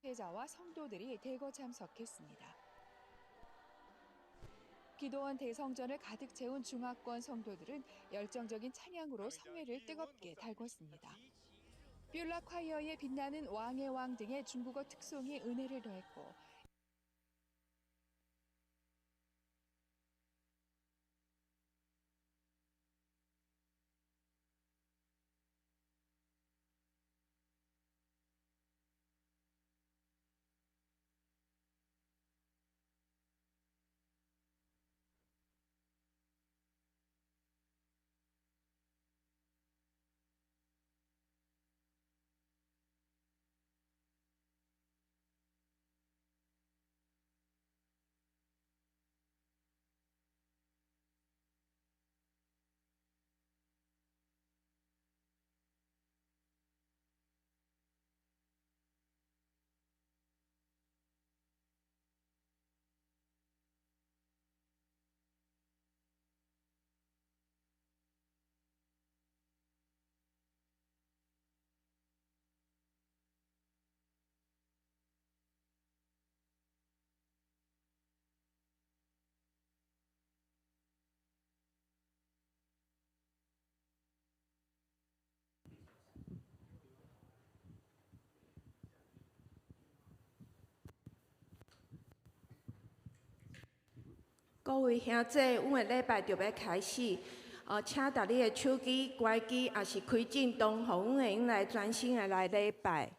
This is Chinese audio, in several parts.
목회자와 성도들이 대거 참석했습니다. 기도원 대성전을 가득 채운 중화권 성도들은 열정적인 찬양으로 성회를 뜨겁게 달궜습니다. 뷸라 콰이어의 빛나는 왕의 왕 등의 중국어 특송이 은혜를 더했고各位兄姐，阮的礼拜就要开始。请大家的手机关机，也是开震动，互阮会用来专心的来礼拜。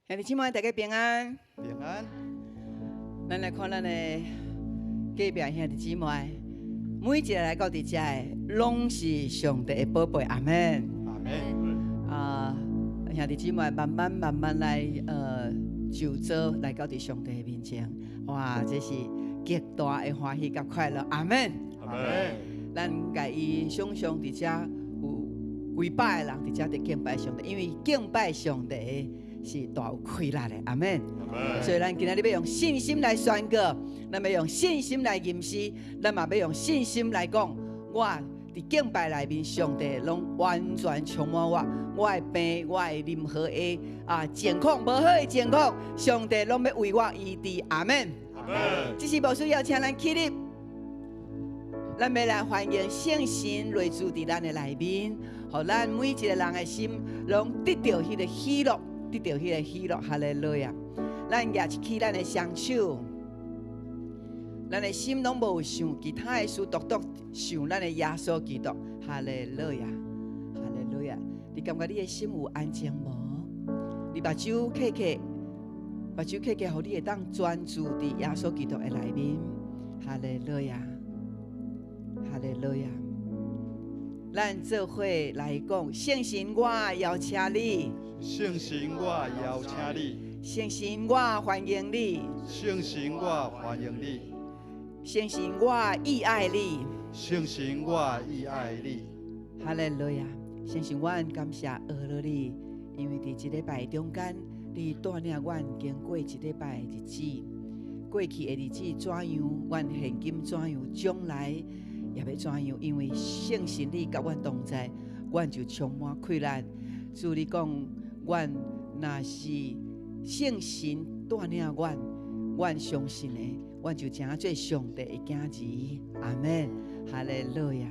兄弟姊妹，大家平安。平安。咱来看咱的隔壁兄弟姊妹，每一个来到伫遮的，拢是上帝的宝贝。阿门。阿门。兄弟姊妹慢慢来就做来到伫上帝的面前，哇，这是极大的欢喜甲快乐。阿门。阿门。咱甲伊想象伫遮有几百个人伫遮伫敬拜上帝，因为敬拜上帝是大有快乐的，阿门。所以咱今仔日要用信心来宣告，咱要用信心来吟诗，咱嘛要用信心来讲，我伫敬拜内面，上帝拢完全充满我，我的病，我的任何的健康无好的健康，上帝拢要为我医治，阿门。阿门。这是无需要请咱起立，咱要来欢迎圣神来住伫咱的内面，互咱每一个人的心拢得到迄个喜乐。得到迄个喜乐，哈利路亚！咱举起咱的双手，咱的心拢无想其他的事，独想咱的耶稣基督，哈利路亚，哈利路亚！你感觉你的心有安静无？你目睭闭起，目睭闭起，互你会当专注伫耶稣基督的内面，哈利路亚，哈利路亚！咱做伙来讲，圣神，我邀请你。圣神，我邀请你；圣神，我欢迎你；圣神，我欢迎你；相信我意爱你。相信我意爱你。哈利路亚！相信阮感谢俄罗你，因为伫一礼拜中间，你带领阮经过一礼拜的日子，过去的日子怎样，阮现今怎样，将来也要怎样，因为相信你甲阮同在，阮就充满快乐。主你讲，阮若是信心带领阮，阮相信的，阮就成做上帝的囝儿。阿门！哈利路亚！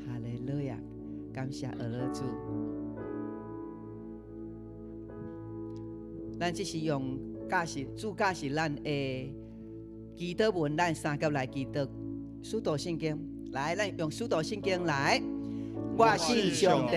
哈利路亚！感谢俄罗主。咱这是用主教是咱的祈祷文，咱三个来祈祷。使徒圣经来，咱用使徒圣经来。我信上帝，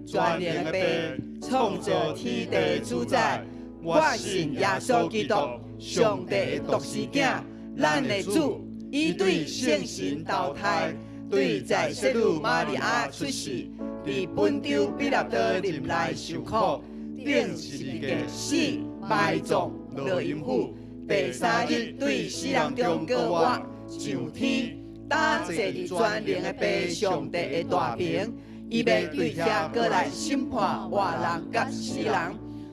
全能的父，创造天地主宰。我信耶稣基督，上帝的独生囝，咱的主，伊对圣神投胎，对在圣母玛利亚出世，伫本州彼拉多林内受苦，顶十字架死，埋葬，落阴府，第三日对死人中过活，上天，打坐伫全能的父上帝的大屏，伊要对遐过来审判活人甲死人。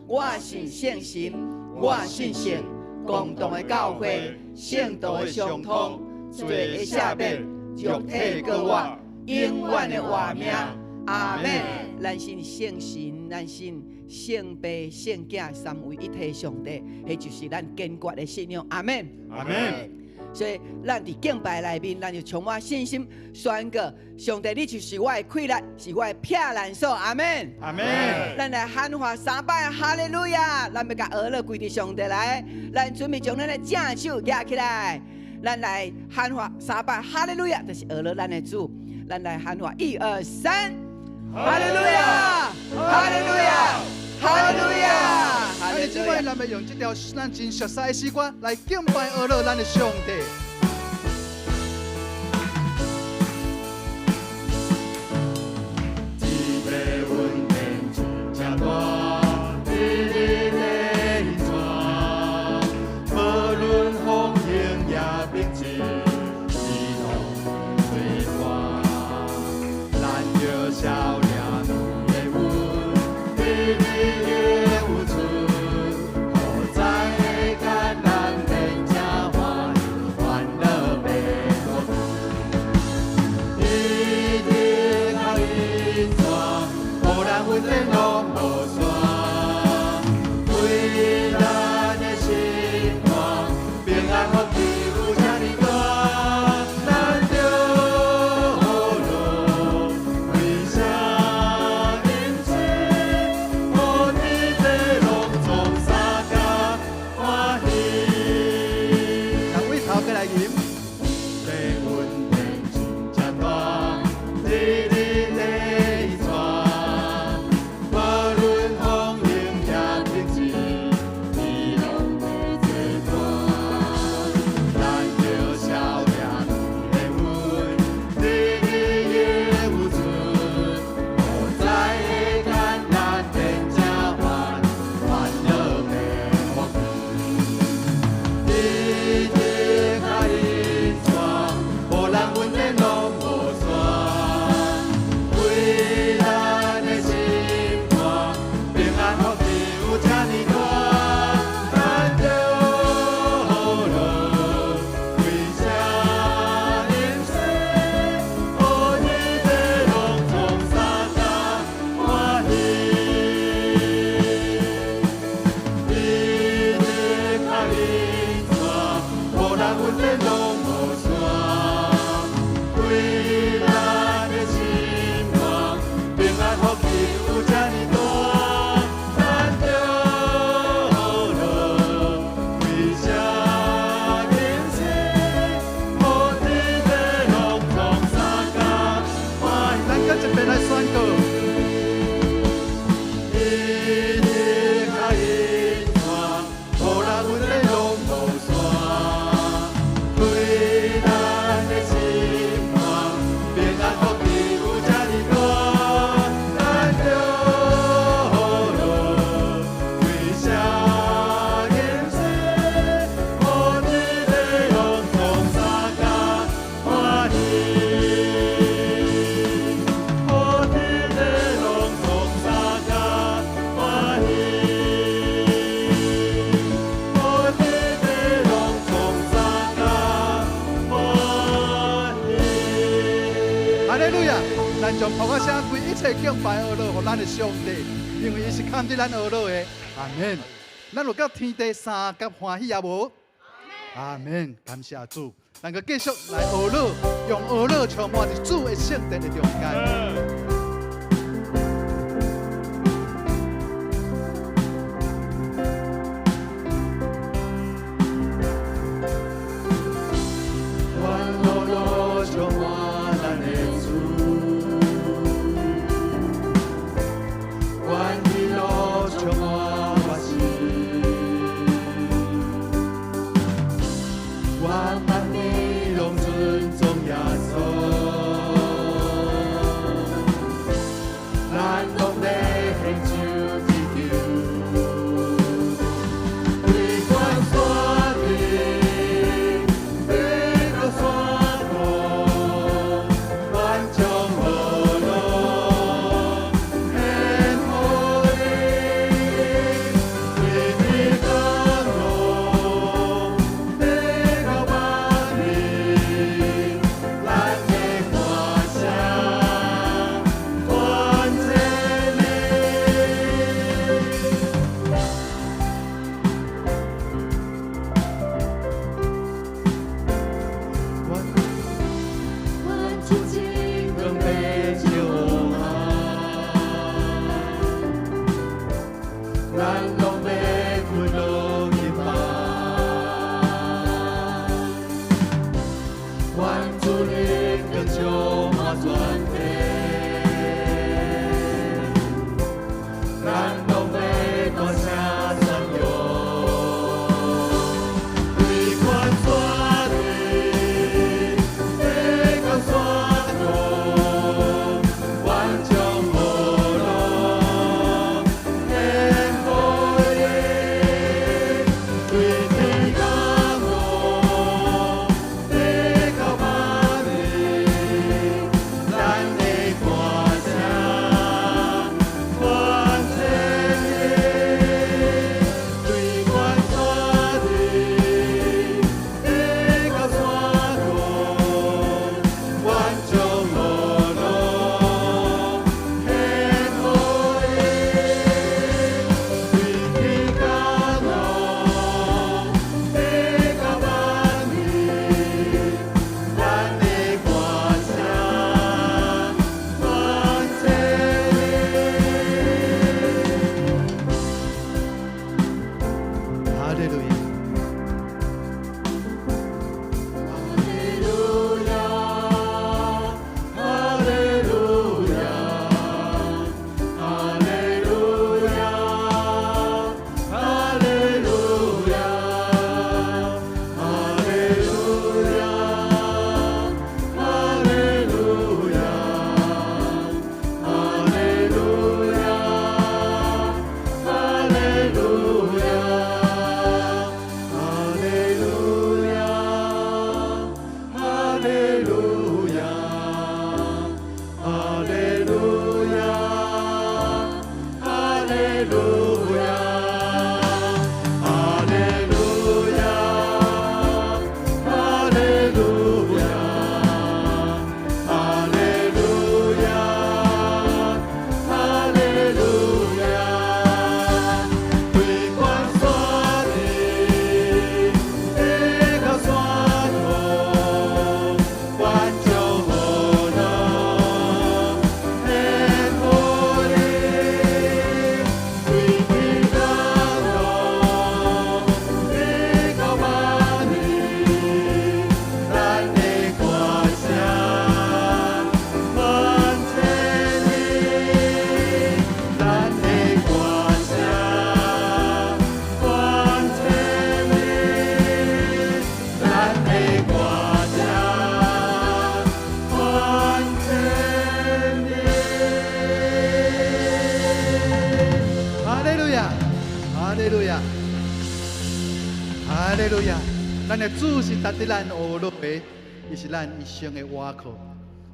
我信圣神，我信圣，共同的教会，圣道的相通，罪的赦免，肉体过活，永远的活命。阿门。咱信圣神，咱信圣父、圣子三位一体上帝，迄就是咱坚决的信仰。阿门。阿门。所以，咱伫敬拜内面，咱就充满信心，宣告上帝，你就是我的快乐，是我的避难所。阿门。阿门。咱来喊话3摆，哈利路亚！咱要甲俄勒跪伫上帝来，咱准备将咱的正手举起来，咱来喊话3摆，哈利路亚！就是俄勒咱的主，咱来喊话1、2、3，哈利路亚！哈利路亚！哈利路亚！哈利路亚！咱要用这条咱真熟悉的诗歌来敬拜俄勒咱的上帝。一个稳定真大，日日在传，无论风雨也平静，一路最大，咱就笑脸的稳，日日也有存，好在会感咱变正欢，欢乐变无穷，一日较一转，无人阮的拢无散，为咱的心肝，平安福气有这呢大，咱就落为啥因此，好天地拢总三甲欢喜。两位头过来吟。地稳定真大，日日在传，无论风雨也平静，一路最大，咱就笑脸的稳，日日也有存，好在会感咱变正欢，欢乐变福气，一日较一转，无人阮的拢无散，为咱的心肝，平安福气有这呢大，咱就落为啥因此，好天地拢总三甲欢喜，一日较一转，无人阮的拢无散，为咱的心肝，平安福气有这呢大，咱就落为啥因此，好天地拢总三甲欢喜。咱搁一遍来宣告。一日较一转，无人阮的拢无散，为咱将头壳声归一切敬拜阿罗，互咱的上帝，因为伊是看伫咱阿罗的。阿门。咱有到天地三甲欢喜也无？阿门。感谢主，咱个继续来阿罗，用阿罗充满伫主的圣殿的中间。哈利路亚！咱的主是搭伫咱学落的，伊是咱一生的倚靠，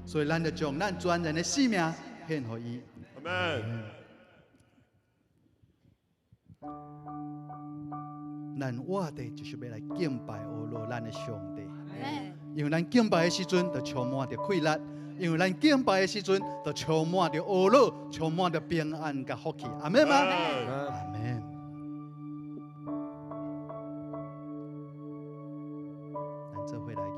所以咱就将咱全人的性命献给伊。阿门。咱活的就是要来敬拜学落咱的上帝，因为咱敬拜的时阵，就充满着快乐，因为咱敬拜的时阵，就充满着喜乐，充满着平安甲福气。阿门吗？阿门。咱做伙来吟。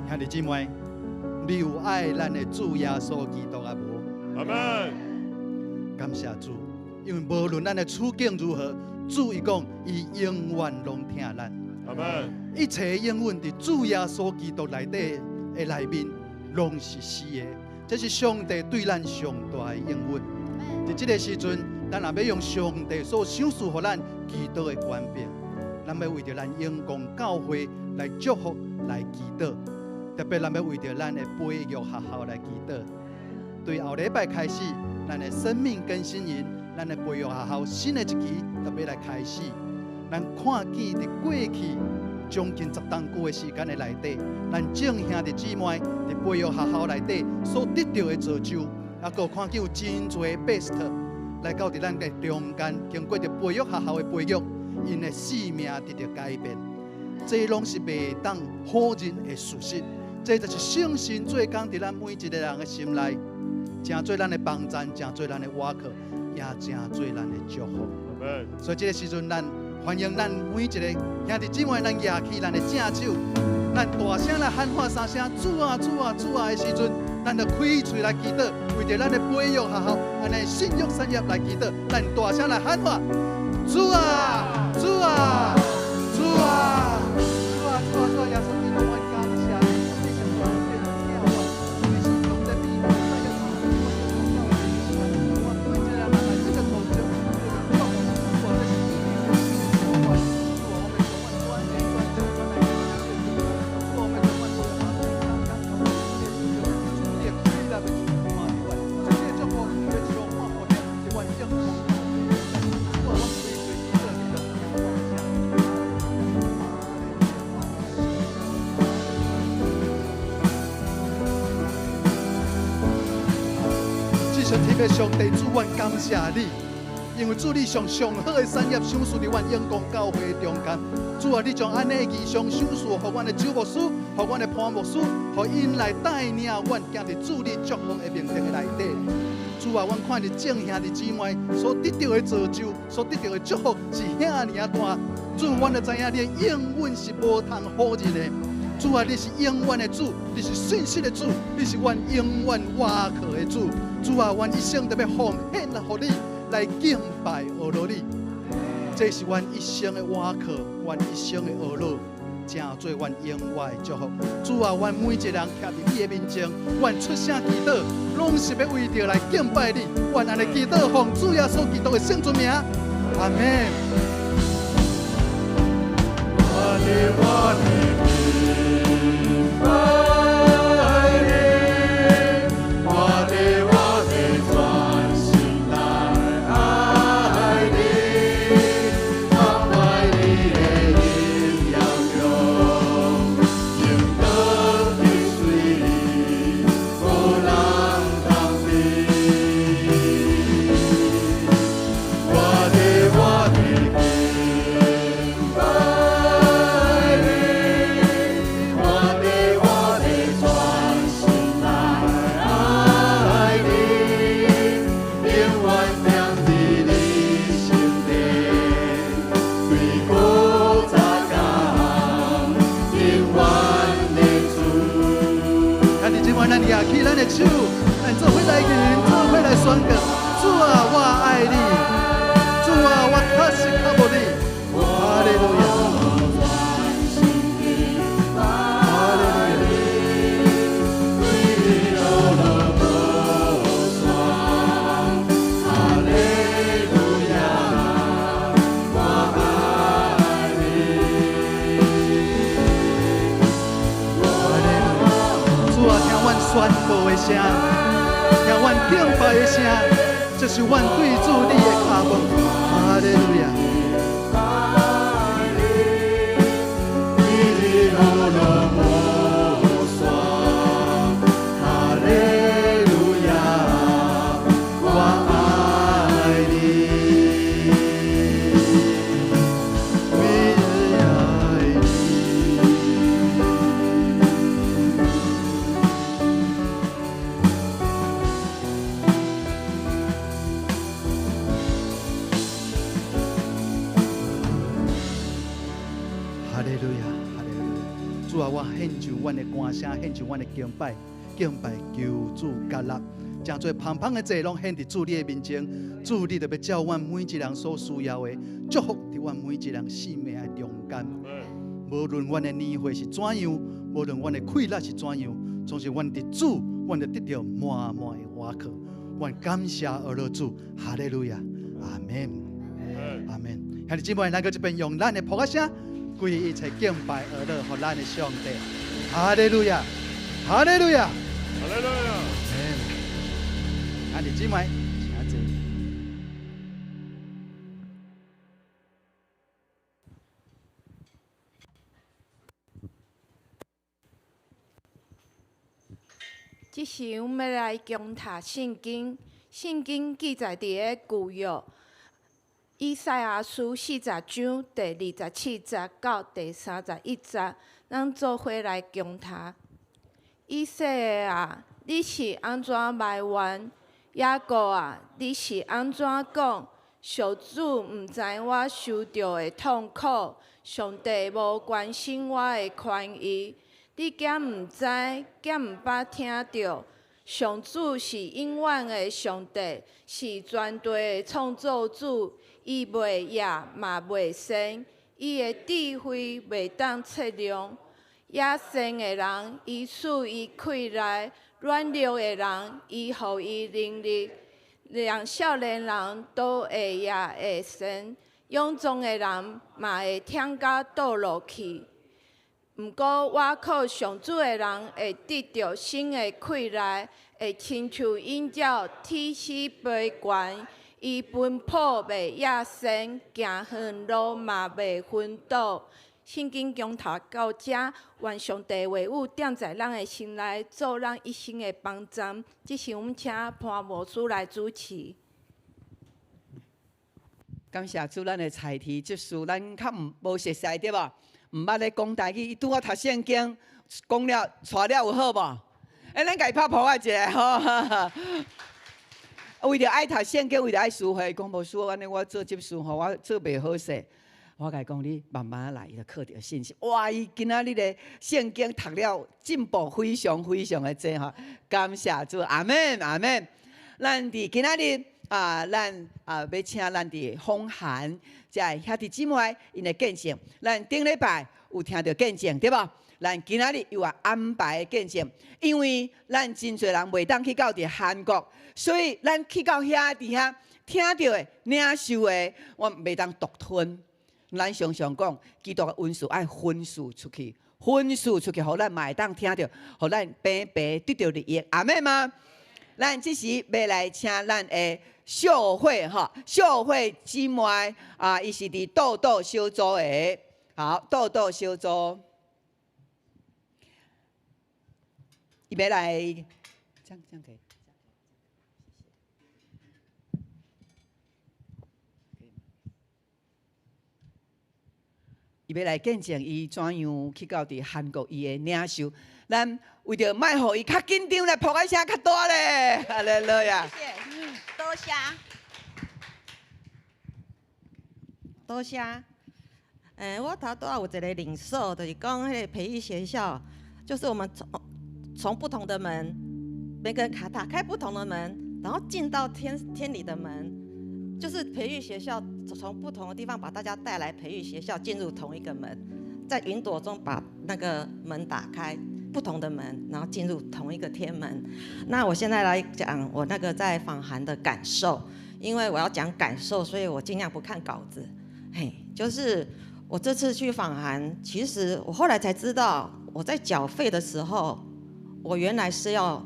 兄弟姊妹，你有爱咱的主耶稣基督啊无？阿门。感谢主，因为无论咱的处境如何，主伊讲，伊永远拢听咱。阿门。一切应允伫主耶稣基督内底的内面，拢是是的。这是上帝对咱上大的应允。在这个时阵，咱也要用上帝所赏赐予咱祈祷的权柄，咱要为着咱永光教会来祝福、来祈祷。特别咱要为着咱的培育学校来祈祷。对后礼拜开始，咱的生命更新营，咱的培育学校新的一期特别来开始。咱看见伫过去将近10当久的时间的内底，咱正兄弟姊妹伫培育学校内底所得到的造就，也个看见有真多 best 来到伫咱嘅中间，经过着培育学校的培育，因的生命得到改变。这拢是袂当否认的事实。这就是圣神做工伫咱每一个人的心内，真做咱的帮赞，真做咱的瓦靠，也真做咱的祝福。所以这个时阵，咱欢迎咱每一个兄弟姊妹，咱举起咱的正手，咱大声来喊喊3声主啊主啊主啊的时阵，咱就开嘴来祈祷，为着咱的培育学校，安尼信仰产业来祈祷，咱大声来喊话：主啊主啊主啊主啊主啊主啊！耶稣基督，我感谢你，你是我最的骄傲，你是用在比我在要做我每一个人来这个头就这个祝福，我的心里面我们我们专业专来我们专门做好刚刚我们这些主力来的主嘛，这些祝福这些话我们是完整的。我们随随这里的方向。特别上帝主，阮感谢你，因为主你上好的产业赏赐伫阮永光教会中间。主啊，你将安尼的异象赏赐，予阮的周牧师，予阮的潘牧师，予因来带领阮行伫主你祝福的名称的内底。主啊，阮看你正兄弟姊妹所得到的造就，所得到的祝福是遐尔大。主，阮就知影你的应允是无通否认的。主啊，你是永远的主，你是信实的主，你是阮永远瓦靠的主。主啊，阮一生特别奉献来予你，来敬拜阿罗你。这是阮一生的瓦靠，阮一生的阿罗，正做阮永远的祝福。主啊，阮每一个人徛伫你的面前，阮出声祈祷，拢是要为着来敬拜你。阮安尼祈祷，奉主耶稣基督的圣尊名，阿门。手，咱做伙来念，做伙来宣告。主啊，我爱你；主啊，我确实靠无你。哈利路亚，哈利路主啊，听阮宣告的声，听阮敬拜的声，这是阮对主你的下望。哈利路亚。主啊，我献上阮的歌声，献上阮的敬拜，敬拜求主接纳，真侪芳芳的祭拢献伫主你的面前。主你特别照阮每一人所需要的祝福，伫阮每一人生命的中间。无论阮的年岁是怎样，无论阮的困难是怎样，总是阮的主，阮就得到满满的瓦靠。愿感谢俄罗主，哈利路亚，阿门，阿门。兄弟姊妹，咱搁这边用咱的普个声，归一切敬拜俄罗和咱的上帝，哈利路亚，哈利路亚，哈利路亚。兄弟姊妹，请坐。即时我们要来共读圣经，圣经记载伫个旧约以赛亚书40章第27节到第31节，咱做伙来共读。以色列啊，你是安怎埋怨？雅各啊，你是安怎讲？上主毋知我受着的痛苦，上帝无关心我的宽裕。你敢毋知，敢毋捌听着？上主是永远的上帝，是全地的创造主。伊袂夜嘛袂生，伊的智慧袂当测量。野生的人，伊赐伊气力；软弱的人，伊予伊能力。让少年人都会也会生，勇壮的人嘛会忝甲倒落去。毋过我靠上主的人会得到新的气力，会亲像鹰鸟，体势飞悬。伊奔跑袂野生，行远路嘛袂昏倒。圣经共读到这，愿上帝话语点在咱的心内，做咱一生的帮站。这是我们请潘牧师来主持。感谢主，咱的才题即事咱较无熟悉对无？毋捌咧讲台语，伊拄好读圣经，讲了带了有好无？咱家己拍破一下吼。为着爱读圣经，为着爱思会，讲无输，安尼我做执事吼，我做袂好势。我甲伊讲，你慢慢来，伊就靠着信心。哇！伊今仔日的圣经读了，进步非常非常的多哈！感谢主，阿门阿门。咱伫今仔日咱要请咱伫风寒，即个兄弟姊妹因的见证。咱顶礼拜有听到见证对无？咱今仔日又安排见证，因为咱真侪人袂当去到伫韩国，所以咱去到遐伫遐听到的、领受的，我袂当独吞。咱常常讲，基督的恩赐爱分赐出去，分赐出去，互咱嘛会当听到，互咱白白得到利益。阿妹吗？咱这时要来请咱的秀慧哈，秀慧姊妹伊是伫豆豆小组的，好，豆豆小组，伊要来，这样可以。伊要来见证伊怎样去到伫韩国伊的领袖，咱为着卖互伊较紧张咧，扑个声较大咧，哈利路亚！谢谢，多谢，多谢。我头拄有一个领受，就是讲迄个培育学校，就是我们从不同的门，每个人打开不同的门，然后进到天里的门。就是培育学校从不同的地方把大家带来培育学校，进入同一个门，在云朵中把那个门打开，不同的门，然后进入同一个天门。那我现在来讲我那个在访韩的感受，因为我要讲感受，所以我尽量不看稿子。就是我这次去访韩，其实我后来才知道，我在缴费的时候，我原来是要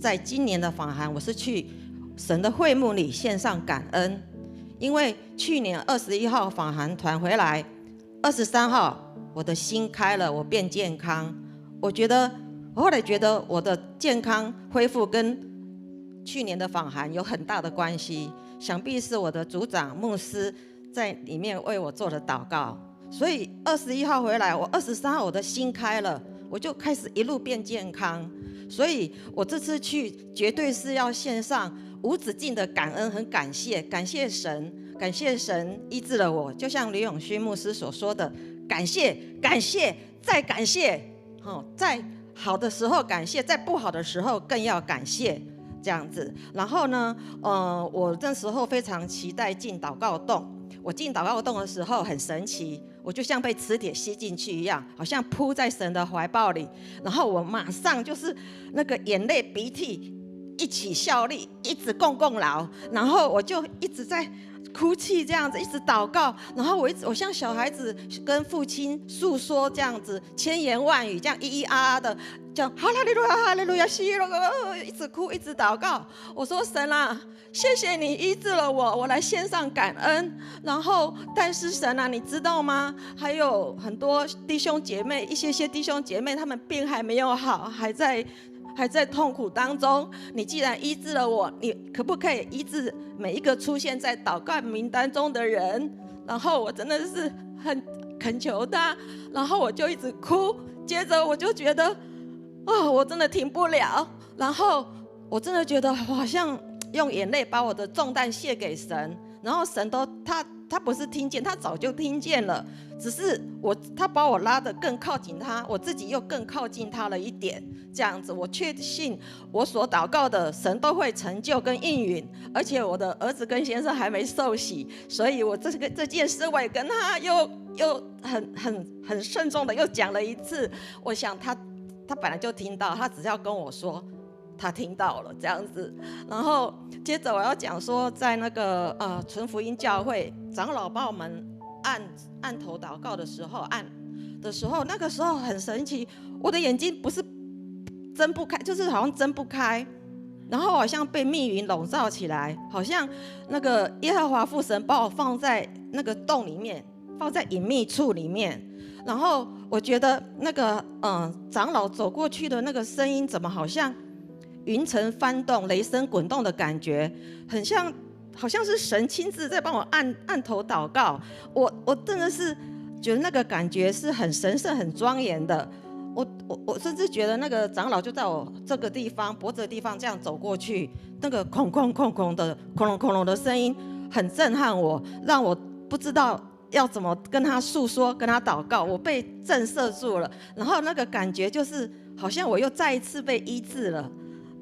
在今年的访韩，我是去神的会幕里献上感恩。因为去年21号访韩团回来，23号我的心开了，我变健康。我后来觉得我的健康恢复跟去年的访韩有很大的关系，想必是我的组长牧师在里面为我做了祷告。所以21号回来，我23号我的心开了，我就开始一路变健康。所以我这次去绝对是要献上无止境的感恩，很感谢神医治了我，就像李永勋牧师所说的，感谢再感谢，在好的时候感谢，在不好的时候更要感谢，这样子。然后呢，我那时候非常期待进祷告洞。我进祷告洞的时候很神奇，我就像被磁铁吸进去一样，好像扑在神的怀抱里，然后我马上就是那个眼泪鼻涕一起效力，一直共劳，然后我就一直在哭泣，这样子一直祷告，然后我像小孩子跟父亲诉说这样子，千言万语这样咿咿啊啊的讲哈利路亚哈利路亚西了，一直哭一直祷告。我说神啊，谢谢你医治了我，我来献上感恩。然后但是神啊，你知道吗？还有很多弟兄姐妹，一些弟兄姐妹，他们病还没有好，还在痛苦当中。你既然医治了我，你可不可以医治每一个出现在祷告名单中的人？然后我真的是很恳求他，然后我就一直哭，接着我就觉得我真的停不了，然后我真的觉得我好像用眼泪把我的重担卸给神，然后神都他不是听见，他早就听见了，只是他把我拉得更靠近他，我自己又更靠近他了一点，这样子我确信我所祷告的神都会成就跟应允，而且我的儿子跟先生还没受洗，所以我这件事我也跟他又很慎重的又讲了一次。我想他本来就听到，他只要跟我说他听到了这样子。然后接着我要讲说，在那个纯福音教会长老帮我们按头祷告的时候，那个时候很神奇，我的眼睛不是睁不开，就是好像睁不开，然后好像被密云笼罩起来，好像那个耶和华父神把我放在那个洞里面，放在隐秘处里面。然后我觉得那个长老走过去的那个声音，怎么好像云层翻动、雷声滚动的感觉，很像，好像是神亲自在帮我按头祷告。我真的是觉得那个感觉是很神圣、很庄严的。我甚至觉得那个长老就在我这个地方脖子的地方这样走过去，那个空隆的声音很震撼我，让我不知道要怎么跟他诉说，跟他祷告，我被震慑住了。然后那个感觉就是好像我又再一次被医治了，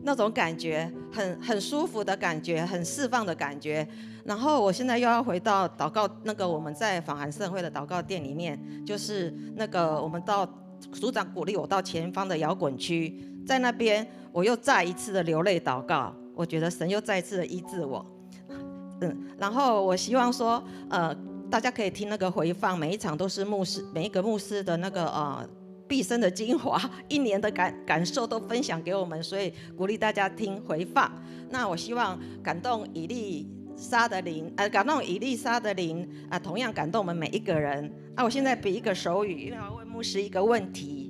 那种感觉很舒服的感觉，很释放的感觉。然后我现在又要回到祷告那个我们在访韩盛会的祷告殿里面，就是那个我们到组长鼓励我到前方的摇滚区，在那边我又再一次的流泪祷告，我觉得神又再一次的医治我。然后我希望说大家可以听那个回放，每一场都是每一个牧师的那个毕生的精华，一年的感受都分享给我们，所以鼓励大家听回放。那我希望感动以利沙的灵同样感动我们每一个人。我现在比一个手语，因为我要问牧师一个问题。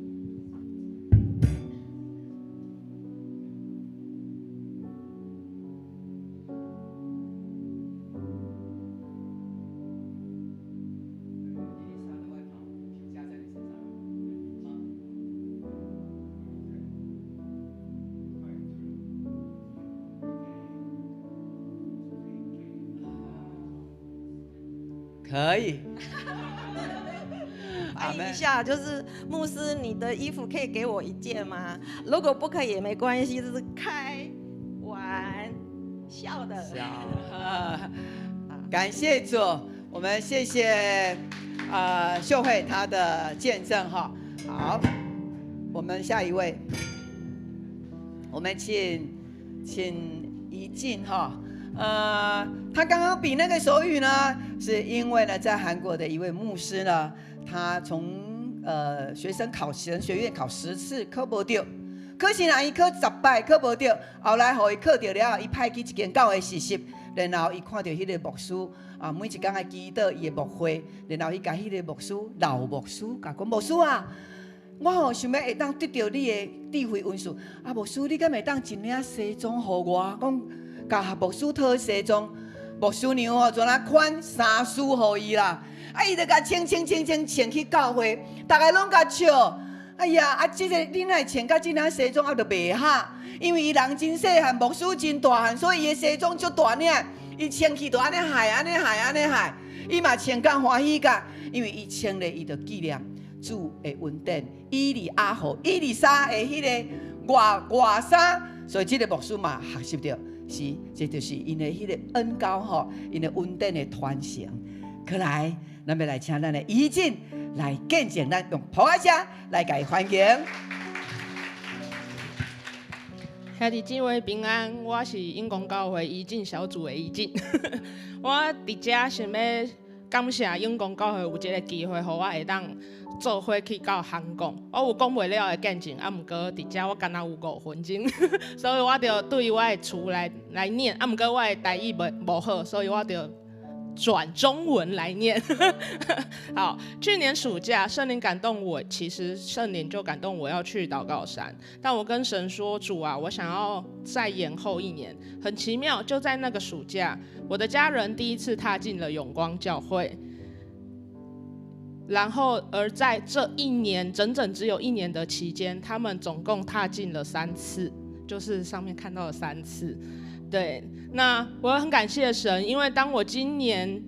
可以。翻译一下，就是牧师，你的衣服可以给我一件吗？如果不可以也没关系，这是开玩笑的。感谢主，我们谢谢秀慧她的见证哈。好，我们下一位，我们请怡静哈。他刚刚比那个手语呢，是因为呢，在韩国的一位牧师呢，他从学生考神学院考10次考不到，可是呢，伊考10摆考不到，后来互伊考到了，伊派去一间教会实习，然后伊看到迄个牧师每一天爱祈祷伊的牧会，然后伊甲迄个牧师老牧师甲讲，牧师啊，我想要会当得到你的智慧恩赐，牧师你敢会当一领西装互我，讲。甲牧师讨西装，牧师娘就拿款衫书互伊啦。伊就甲穿去教会，大家拢甲笑。哎呀，这个你哪会穿甲这领西装就袂合？因为伊人真细汉，牧师真大汉，所以伊的西装足大领，伊穿去就安尼害。伊嘛穿甲欢喜甲，因为伊穿咧，伊就纪念主的恩典。以利亚和以利沙的迄个外衫，所以这个牧师嘛学习到。是，这就是因的迄个恩膏吼，因的恩典的传承。可来，咱要来请咱的怡静来见证，咱用普话声来给欢迎。兄弟姊妹平安，我是永光教会义诊小组的义诊。我伫遮想要感谢永光教会有这个机会，让我会当做伙去到韩国。我有讲袂了的见证，啊，毋过伫遮我敢若有5分钟，所以我就对我的厝来念。啊，毋过我的台语无好，所以我就转中文来念。好，去年暑假圣灵感动我，其实圣灵就感动我要去祷告山，但我跟神说，主啊，我想要再延后1年。很奇妙，就在那个暑假，我的家人第一次踏进了永光教会，然后而在这1年整整只有1年的期间，他们总共踏进了3次，就是上面看到的3次。对，那我很感谢神，因为当我今年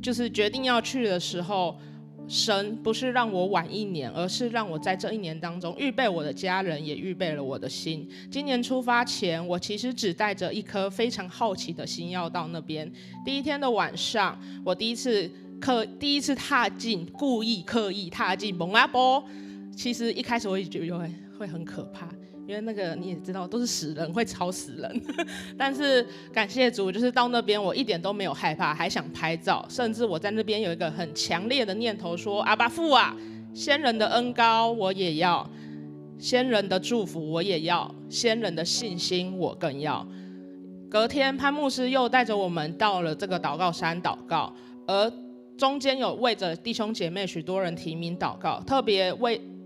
就是决定要去的时候，神不是让我晚1年，而是让我在这1年当中预备我的家人，也预备了我的心。今年出发前，我其实只带着一颗非常好奇的心要到那边。第1天的晚上，我第一次踏进，故意刻意踏进蒙阿波。其实一开始我也觉得会很可怕。因为那个你也知道，都是死人，会吵死人。但是感谢主，就是到那边我一点都没有害怕，还想拍照，甚至我在那边有一个很强烈的念头说：阿爸父啊，先人的恩膏我也要，先人的祝福我也要，先人的信心我更要。隔天潘牧师又带着我们到了这个祷告山祷告，而中间有为着弟兄姐妹许多人提名祷告，特别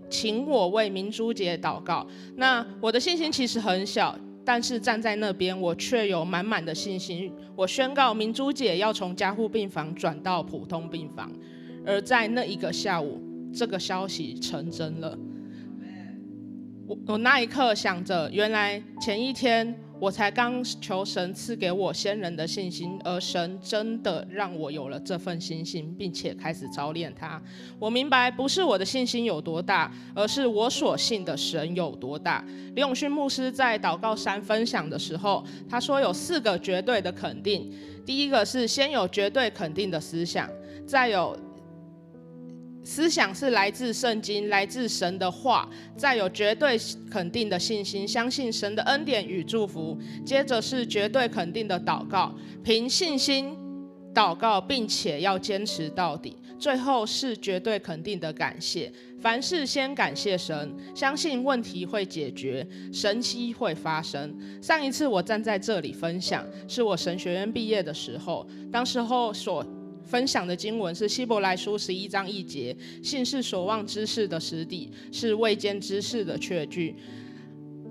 请我为明珠姐祷告。那我的信心其实很小，但是站在那边我却有满满的信心。我宣告明珠姐要从加护病房转到普通病房，而在那一个下午，这个消息成真了。我那一刻想着，原来前1天我才刚求神赐给我先人的信心，而神真的让我有了这份信心，并且开始操练它。我明白不是我的信心有多大，而是我所信的神有多大。李永勋牧师在祷告山分享的时候，他说有4个绝对的肯定。第一个是先有绝对肯定的思想，再有思想是来自圣经，来自神的话，再有绝对肯定的信心，相信神的恩典与祝福。接着是绝对肯定的祷告，凭信心祷告，并且要坚持到底。最后是绝对肯定的感谢，凡事先感谢神，相信问题会解决，神迹会发生。上一次我站在这里分享，是我神学院毕业的时候，当时候所分享的经文是希伯来书11章1节，信是所望之事的实底，是未见之事的确据。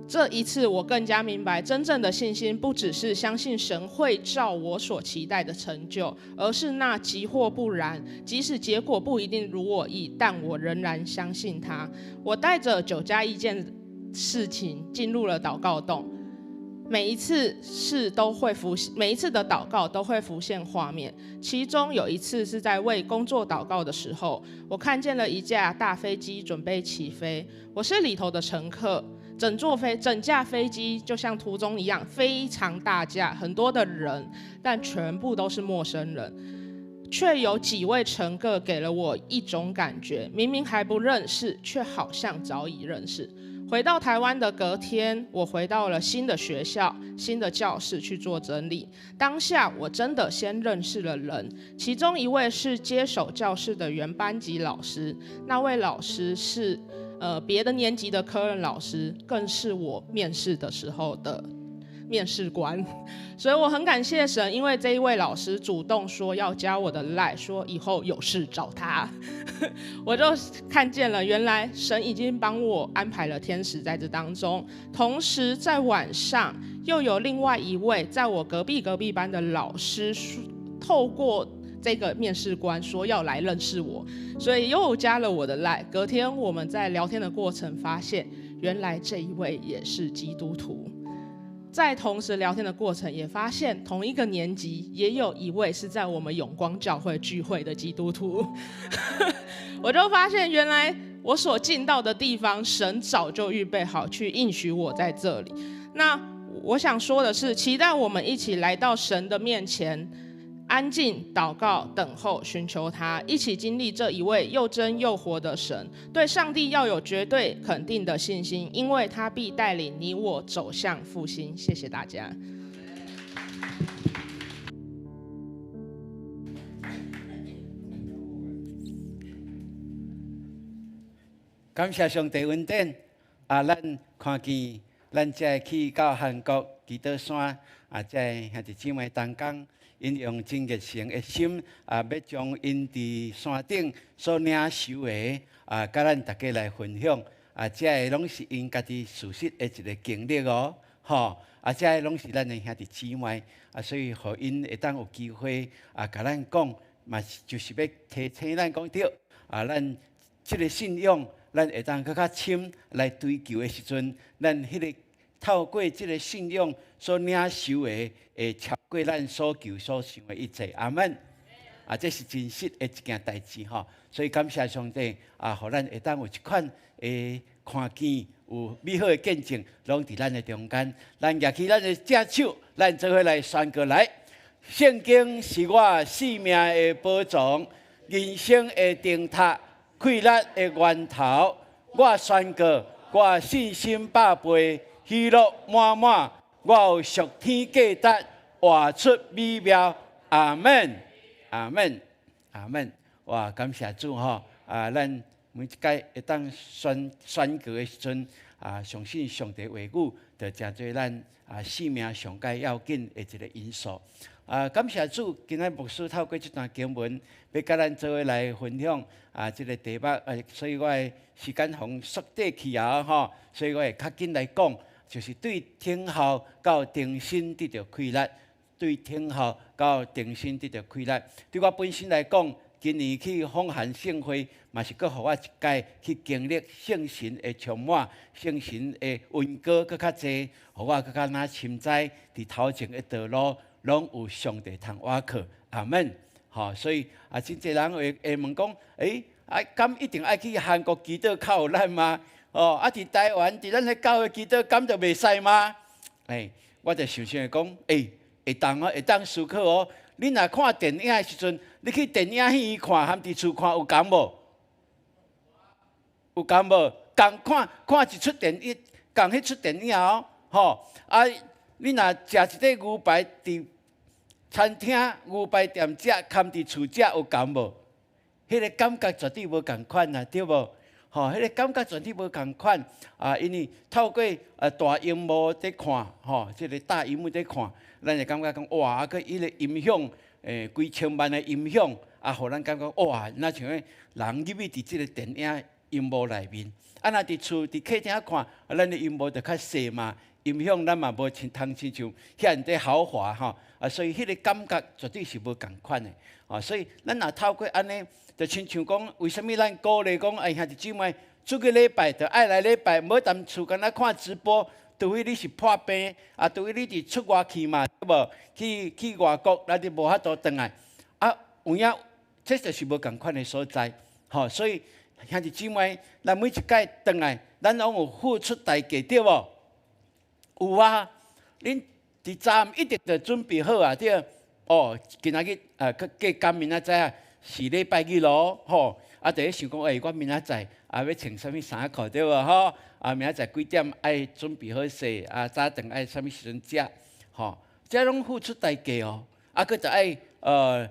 这一次我更加明白，真正的信心不只是相信神会照我所期待的成就，而是那即或不然，即使结果不一定如我意，但我仍然相信他。我带着9+1件事情进入了祷告洞，每一次的祷告都会浮现画面。其中有一次是在为工作祷告的时候，我看见了一架大飞机准备起飞，我是里头的乘客。整架飞机就像图中一样，非常大架，很多的人，但全部都是陌生人。却有几位乘客给了我一种感觉，明明还不认识，却好像早已认识。回到台湾的隔天，我回到了新的学校、新的教室去做整理。当下我真的先认识了人，其中一位是接手教室的原班级老师，那位老师是别的年级的科任老师，更是我面试的时候的面试官。所以我很感谢神，因为这一位老师主动说要加我的 LINE， 说以后有事找他。我就看见了，原来神已经帮我安排了天使在这当中。同时在晚上又有另外一位在我隔壁班的老师透过这个面试官说要来认识我，所以又加了我的 LINE。 隔天我们在聊天的过程发现，原来这一位也是基督徒。在同时聊天的过程也发现，同一个年级也有一位是在我们永光教会聚会的基督徒。我就发现原来我所进到的地方，神早就预备好去应许我在这里。那我想说的是，期待我们一起来到神的面前，安静祷告，等候寻求他，一起经历这一位又真又活的神。对上帝要有绝对肯定的信心，因为他必带领你我走向复兴。谢谢大家。感谢上帝恩典咱看见咱才去到韩国基督山这兄弟姊妹同工，因用真热诚的心要将因伫山顶所领受的甲咱大家来分享这拢是因家己事实的一个经历哦，这拢是咱的兄弟姊妹所以互因会当有机会甲咱讲，嘛就是要提醒咱讲对咱这个信仰。咱会当更较深来追求的时阵，咱迄个透过这个信仰所领受的，会超过咱所求所想的一切。阿门。这是真实的一件代志吼。所以感谢上帝互咱会当有一款看见有美好的见证，拢伫咱的中间。咱举起咱的正手，咱做伙来宣告来。圣经是我生命的宝藏，人生的灯塔。快乐的源头，我宣告，我信心百倍，喜乐满满，我有属天价值，活出美妙。阿门，阿门，阿门。哇，感谢主吼！咱每一届会当宣告的时阵相信上帝话语，就真做咱生命上界要紧的一个因素。感谢主，今日牧师透过这段经文，要甲咱做伙来分享这个题目所以我的时间互缩短去吼，所以我会较紧来讲，就是对天后到定心得到快乐，对天后到定心得到快乐。对我本身来讲，今年去奉献圣会，嘛是搁互我一届去经历圣神的充满，圣神的恩膏搁较济，互我搁较若深知伫头前的道路。拢有上帝通倚靠，阿门。所以真侪人会问讲，敢一定爱去韩国基督靠有咱吗？伫台湾，伫咱迄教会基督，敢就袂使吗？我就想想讲，会当会当思考哦。你若看电影的时阵，你去电影院看，含伫厝看有共无？有共无？共看一出电影，共迄出电影哦，你若食一块牛排伫餐厅牛排店食，含伫厝食有共无？迄个感觉绝对无共款啊，对无？迄个感觉绝对无共款因为透过大荧幕在看，即个大荧幕在看，咱会感觉讲哇，佮伊个音响，几千万的音响，互咱感觉哇，那像人入去伫即个电影荧幕内面。若伫厝伫客厅看，咱的荧幕就较细嘛。音响咱嘛无通像遐尼豪华所以迄个感觉绝对是无共款的所以咱若透过安尼，就亲像讲，为什么咱鼓励讲，兄弟姊妹，主个礼拜就爱来礼拜，无踮厝干那看直播，除非你是破病除非你伫出外去嘛，对无？去外国，咱就无法度转来有影，这就是无共款的所在所以兄弟姊妹，咱每一届转来，咱拢有付出代价，对无？有啊，恁伫昨暗一直就准备好对。今仔日过刚明仔载是礼拜日咯，就咧想讲，我明仔载要穿啥物衫裤对无？明仔载几点爱准备好势？早顿爱啥物时阵食？这拢付出代价哦。佮就爱要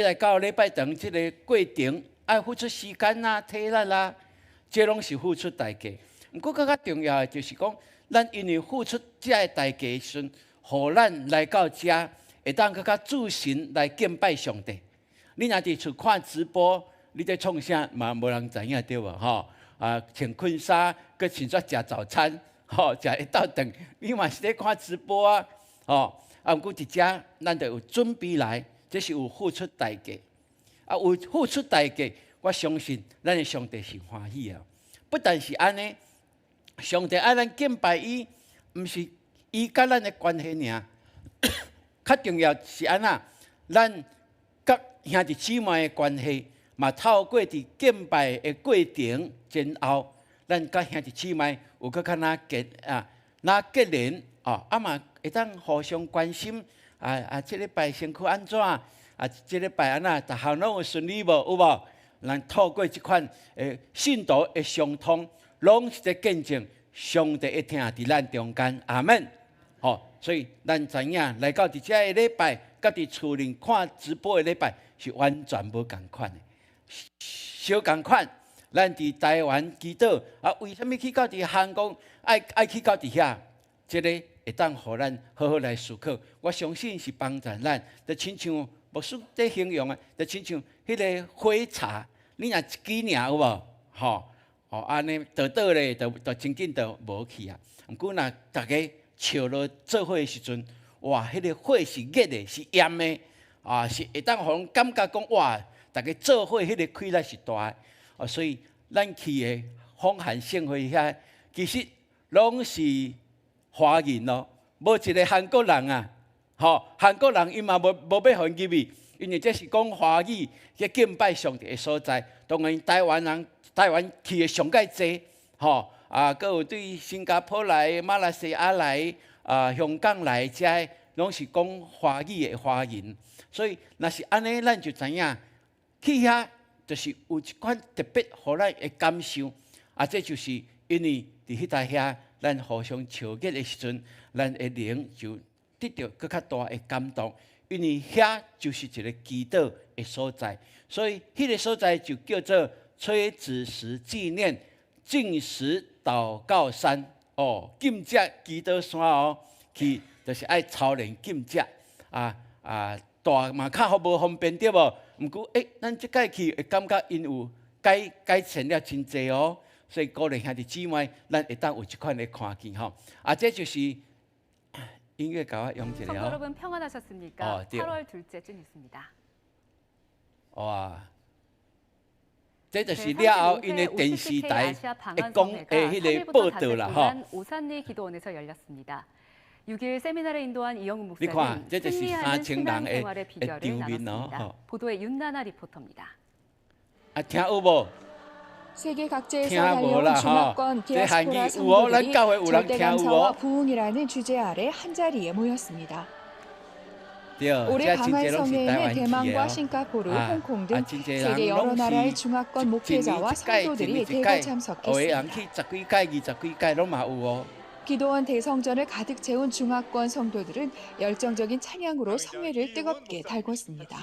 来到礼拜堂即个过程，爱付出时间体力这拢是付出代价。毋过更较重要的就是讲。咱因为付出这个代价的时阵，互咱来到遮，会当更较自信来敬拜上帝。你若伫厝看直播，你在创啥嘛无人知影对无？穿困衫，佮穿煞食早餐，食一道顿，你嘛是咧看直播毋过伫遮，咱就有准备来，这是有付出代价。有付出代价，我相信咱的上帝是欢喜的。不但是安尼。上帝爱咱敬拜伊，毋是伊甲咱的关系尔，较重要是安那，咱甲兄弟姊妹的关系，嘛透过伫敬拜的过程前后，咱甲兄弟姊妹有搁较若结连嘛会当互相关心即礼拜身躯安怎啊，即礼拜安那，逐项拢有顺利无？有无？咱透过即款信徒的相通，拢是在见证上帝一听伫咱中间。阿门。所以咱知影来到伫遮个礼拜，甲伫厝里看直播的礼拜是完全无共款的，小共款。咱伫台湾祈祷啊，为什么去到伫韩国爱去到伫遐？这个会当互咱好好来思考。我相信是帮助咱，就亲像牧师在形容啊，就亲像迄个火柴，你若一支尔有无？安尼倒咧，就真紧就无去啊。毋过若大家笑落做伙的时阵，哇，迄个火是热的，是炎的，是会当互人感觉讲哇，大家做伙迄个快乐是大的。所以咱去的访韩盛会遐，其实拢是华人咯，无一个韩国人啊。韩国人伊嘛无要互入去，因为这是讲华语去敬拜上帝的所在。当然台湾去的上介济，佮有对新加坡来、马来西亚来、香港来，遮拢是讲华语的华人。所以若是安尼，咱就知影去遐就是有一款特别互咱的感受。这就是因为伫迄搭遐，咱互相笑结的时阵，咱的灵就得到更较大的感动。因为遐就是一个祈祷的所在，所以迄个所在就叫做吹子时纪念禁食祷告山禁食祈祷山去就是爱操练禁食大嘛较无方便对无？毋过咱即届去会感觉因有改善了真济所以鼓励兄弟姊妹，咱会当有一款的看见这就是音乐甲我用一下성도 여러분 평안하셨습니까? 8월 둘째 주 뉴스입니다. 哇，这就是了后因的电视台会讲的迄个报道啦오산리 기도원에서 열렸습니다. 6일 세미나를 인도한 이영훈 목사는 你看，这就是승리하는 3000人 신앙생활의 비결을场面 나눴습니다. 보도에 윤나나 리포터입니다. 听有无？ 세계 각지에서听无 달려온 啦 중화권 这韩语 디아스포라 有咱 성도들이 教会有人 절대 听有 감사와 부흥이라는 주제 아래 한자리에 모였습니다. 对， 올해 这真济 방한 拢是 성회에는 台湾去 대만과 的 싱가포르, 아, 홍콩 등 진짜 세계 여러 양 나라의 拢是 중화권 목회자와 성도들이 대거 后个人 참석했습니다. 去10几届、20几届拢嘛有 기도원 대성전을 가득 채운 중화권 성도들은 열정적인 찬양으로 성회를 뜨겁게 달궜습니다.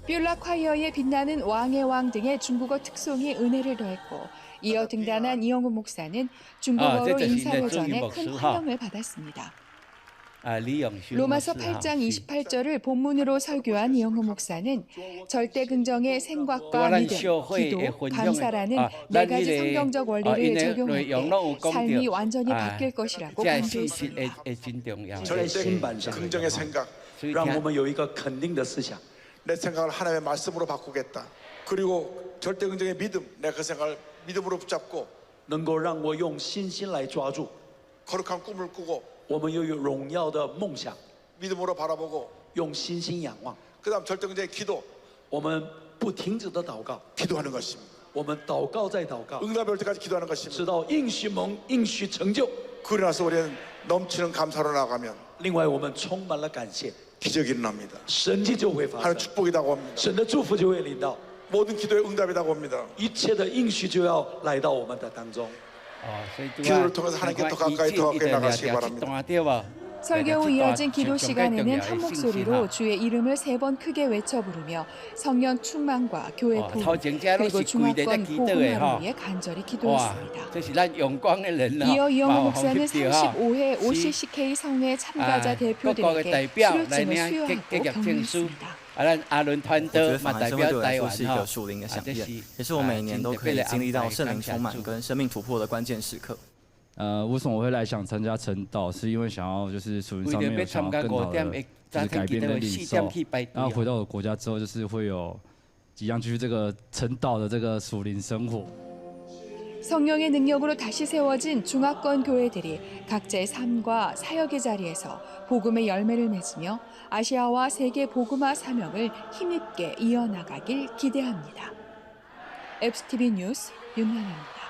뷸라 콰이어의 빛나는 왕의 왕 등의 중국어 특송이 은혜를 더했고 이어 등단한 이영훈 목사는 중국어로 인사를 전해 큰 환영을 받았습니다. 로마서 8장 28절을 본문으로 설교한 이영훈 목사는 절대 긍정의 생각과 믿음, 기도, 감사라는 4가지 성경적 원리를 적용할 때 삶이 완전히 바뀔 것이라고 강조했습니다. 절대 긍정의 생각, 让我们有一个肯定的思想。 내 생각을 하나님의 말씀으로 바꾸겠다. 그리고 절대 긍정의 믿음, 내가 그 생각을 믿음으로 붙잡고 能够让我用信心来抓住。 거룩한 꿈을 꾸고 我们又有荣耀的梦想， 믿음으로 바라보고 用信心仰望。 그다음 절대 긍정의 기도, 我们不停止的祷告， 기도하는 것입니다. 我们祷告再祷告， 응답이 올 때까지 기도하는 것입니다. 直到应许蒙应许成就。 그러고 나서 우리는 넘치는 감사로 나가면 另外，我们充满了感谢， 기적이 일어납니다. 神迹就会发生 하나님 ， 축복이라고 합니다. 神的祝福就会临到， 모든 기도의 응답이라고 합니다. 一切的应许就要来到我们的当中。 기도를 통해서 하나님께 더 가까이 나가시기 바랍니다. 설교 후 이어진 기도 시간에는 한 목소리로 주의 이름을 3번 크게 외쳐 부르며 성령 충만과 교회 부흥 그리고 중화권 복음화를 위해 간절히 기도했습니다. 이어 이영훈 목사는 35회 OCCK 성회 참가자 대표들에게 수료증을 수여하고 격려했습니다. 我觉得访韩盛会对我来说是一个属灵的飨宴，也是我每年都可以经历到圣灵充满跟生命突破的关键时刻。为什么我会来想参加晨祷？是因为想要就是属灵上面有想要更好的就是改变的领受，然后回到我的国家之后，就是会有即将继续这个晨祷的这个属灵生活。 성령의 능력으로 다시 세워진 중화권 교회들이 각자의 삶과 사역의 자리에서 복음의 열매를 맺으며 아시아와 세계 복음화 사명을 힘있게 이어나가길 기대합니다. FTV 뉴스 윤나나입니다.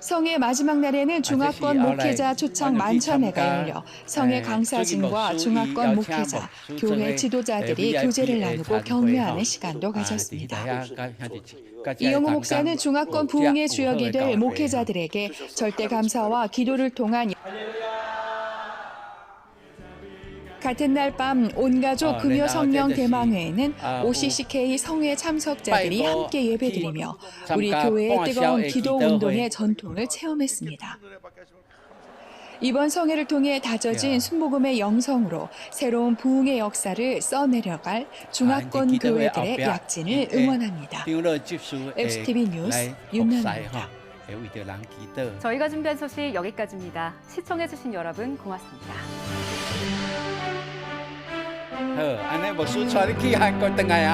성회 마지막 날에는 중화권 목회자 초청 만찬회가 열려 성회 강사진과 중화권 목회자, 교회 지도자들이 교제를 나누고 격려하는 시간도 가졌습니다. 이영우 목사는 중화권 부흥의 주역이 될 목회자들에게 절대 감사와 기도를 통한 같은 날 밤 온가족 금요 성령 대망회에는 OCCK 성회 참석자들이 함께 예배드리며 우리 교회의 뜨거운 기도 운동의 전통을 체험했습니다. 이번 성회를 통해 다져진 순복음의 영성으로 새로운 부흥의 역사를 써내려갈 중화권 교회들의 약진을 응원합니다. FCTV 뉴스 윤나입니다. 저희가 준비한 소식 여기까지입니다. 시청해주신 여러분 고맙습니다. 안尼牧师带你去韩国回来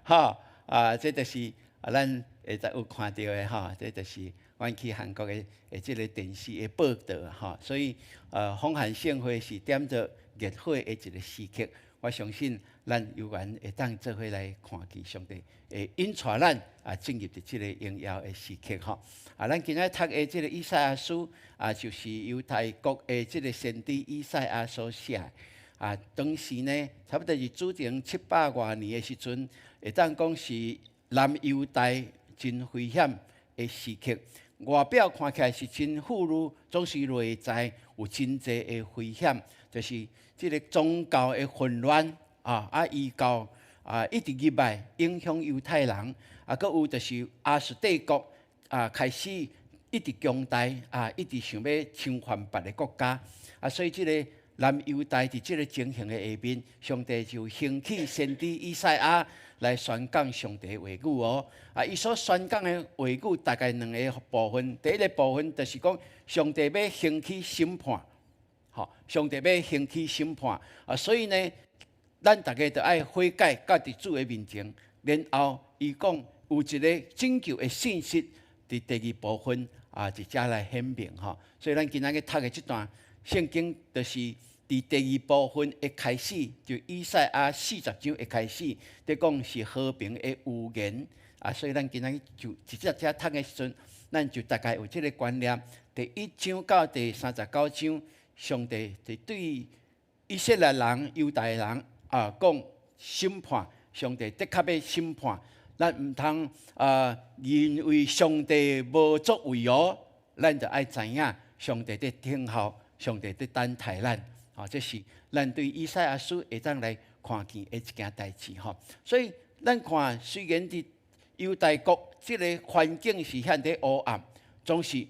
哦，这就是咱会有看到的这就是阮去韩国的这个电视的报道所以访韩盛会是点着热火的一个时刻，我相信咱有缘会当做伙来看见上帝会引带咱进入这个荣耀的时刻咱今仔读的这个以赛亚书就是犹太国的这个先知以赛亚所写当时呢，差不多是主前700多年的时阵，会当讲是南犹大真危险的时刻。外表看起来是真富裕，总是内在有真济的危险，就是这个宗教的混乱异教一直入来影响犹太人佫有就是亚述帝国开始一直强大一直想要侵犯别个国家所以这个。南犹大伫即个情形的下面，上帝就兴起先知以赛亚来宣讲上帝的话语伊所宣讲的话语大概两个部分。第一个部分就是讲，上帝要兴起审判，上帝要兴起审判所以呢，咱大家就爱悔改，到伫主的面前，然后伊讲有一个拯救的信息伫第二部分一只来显明所以咱今仔日读的这段圣经就是。伫第二部分一开始，就以赛亚40章一开始，在讲是和平的预言所以咱今仔就直接读的时阵，咱就大概有这个观念。第1章到第39章，上帝就对以色列人、犹太人讲审判，上帝的确要审判，咱唔通因为上帝无作为咱就爱知影上帝在听候，上帝在等待咱。这是咱对以赛亚书会当来看见的一件代志所以咱看，虽然伫犹大国这个环境是遐在黑暗，总是愈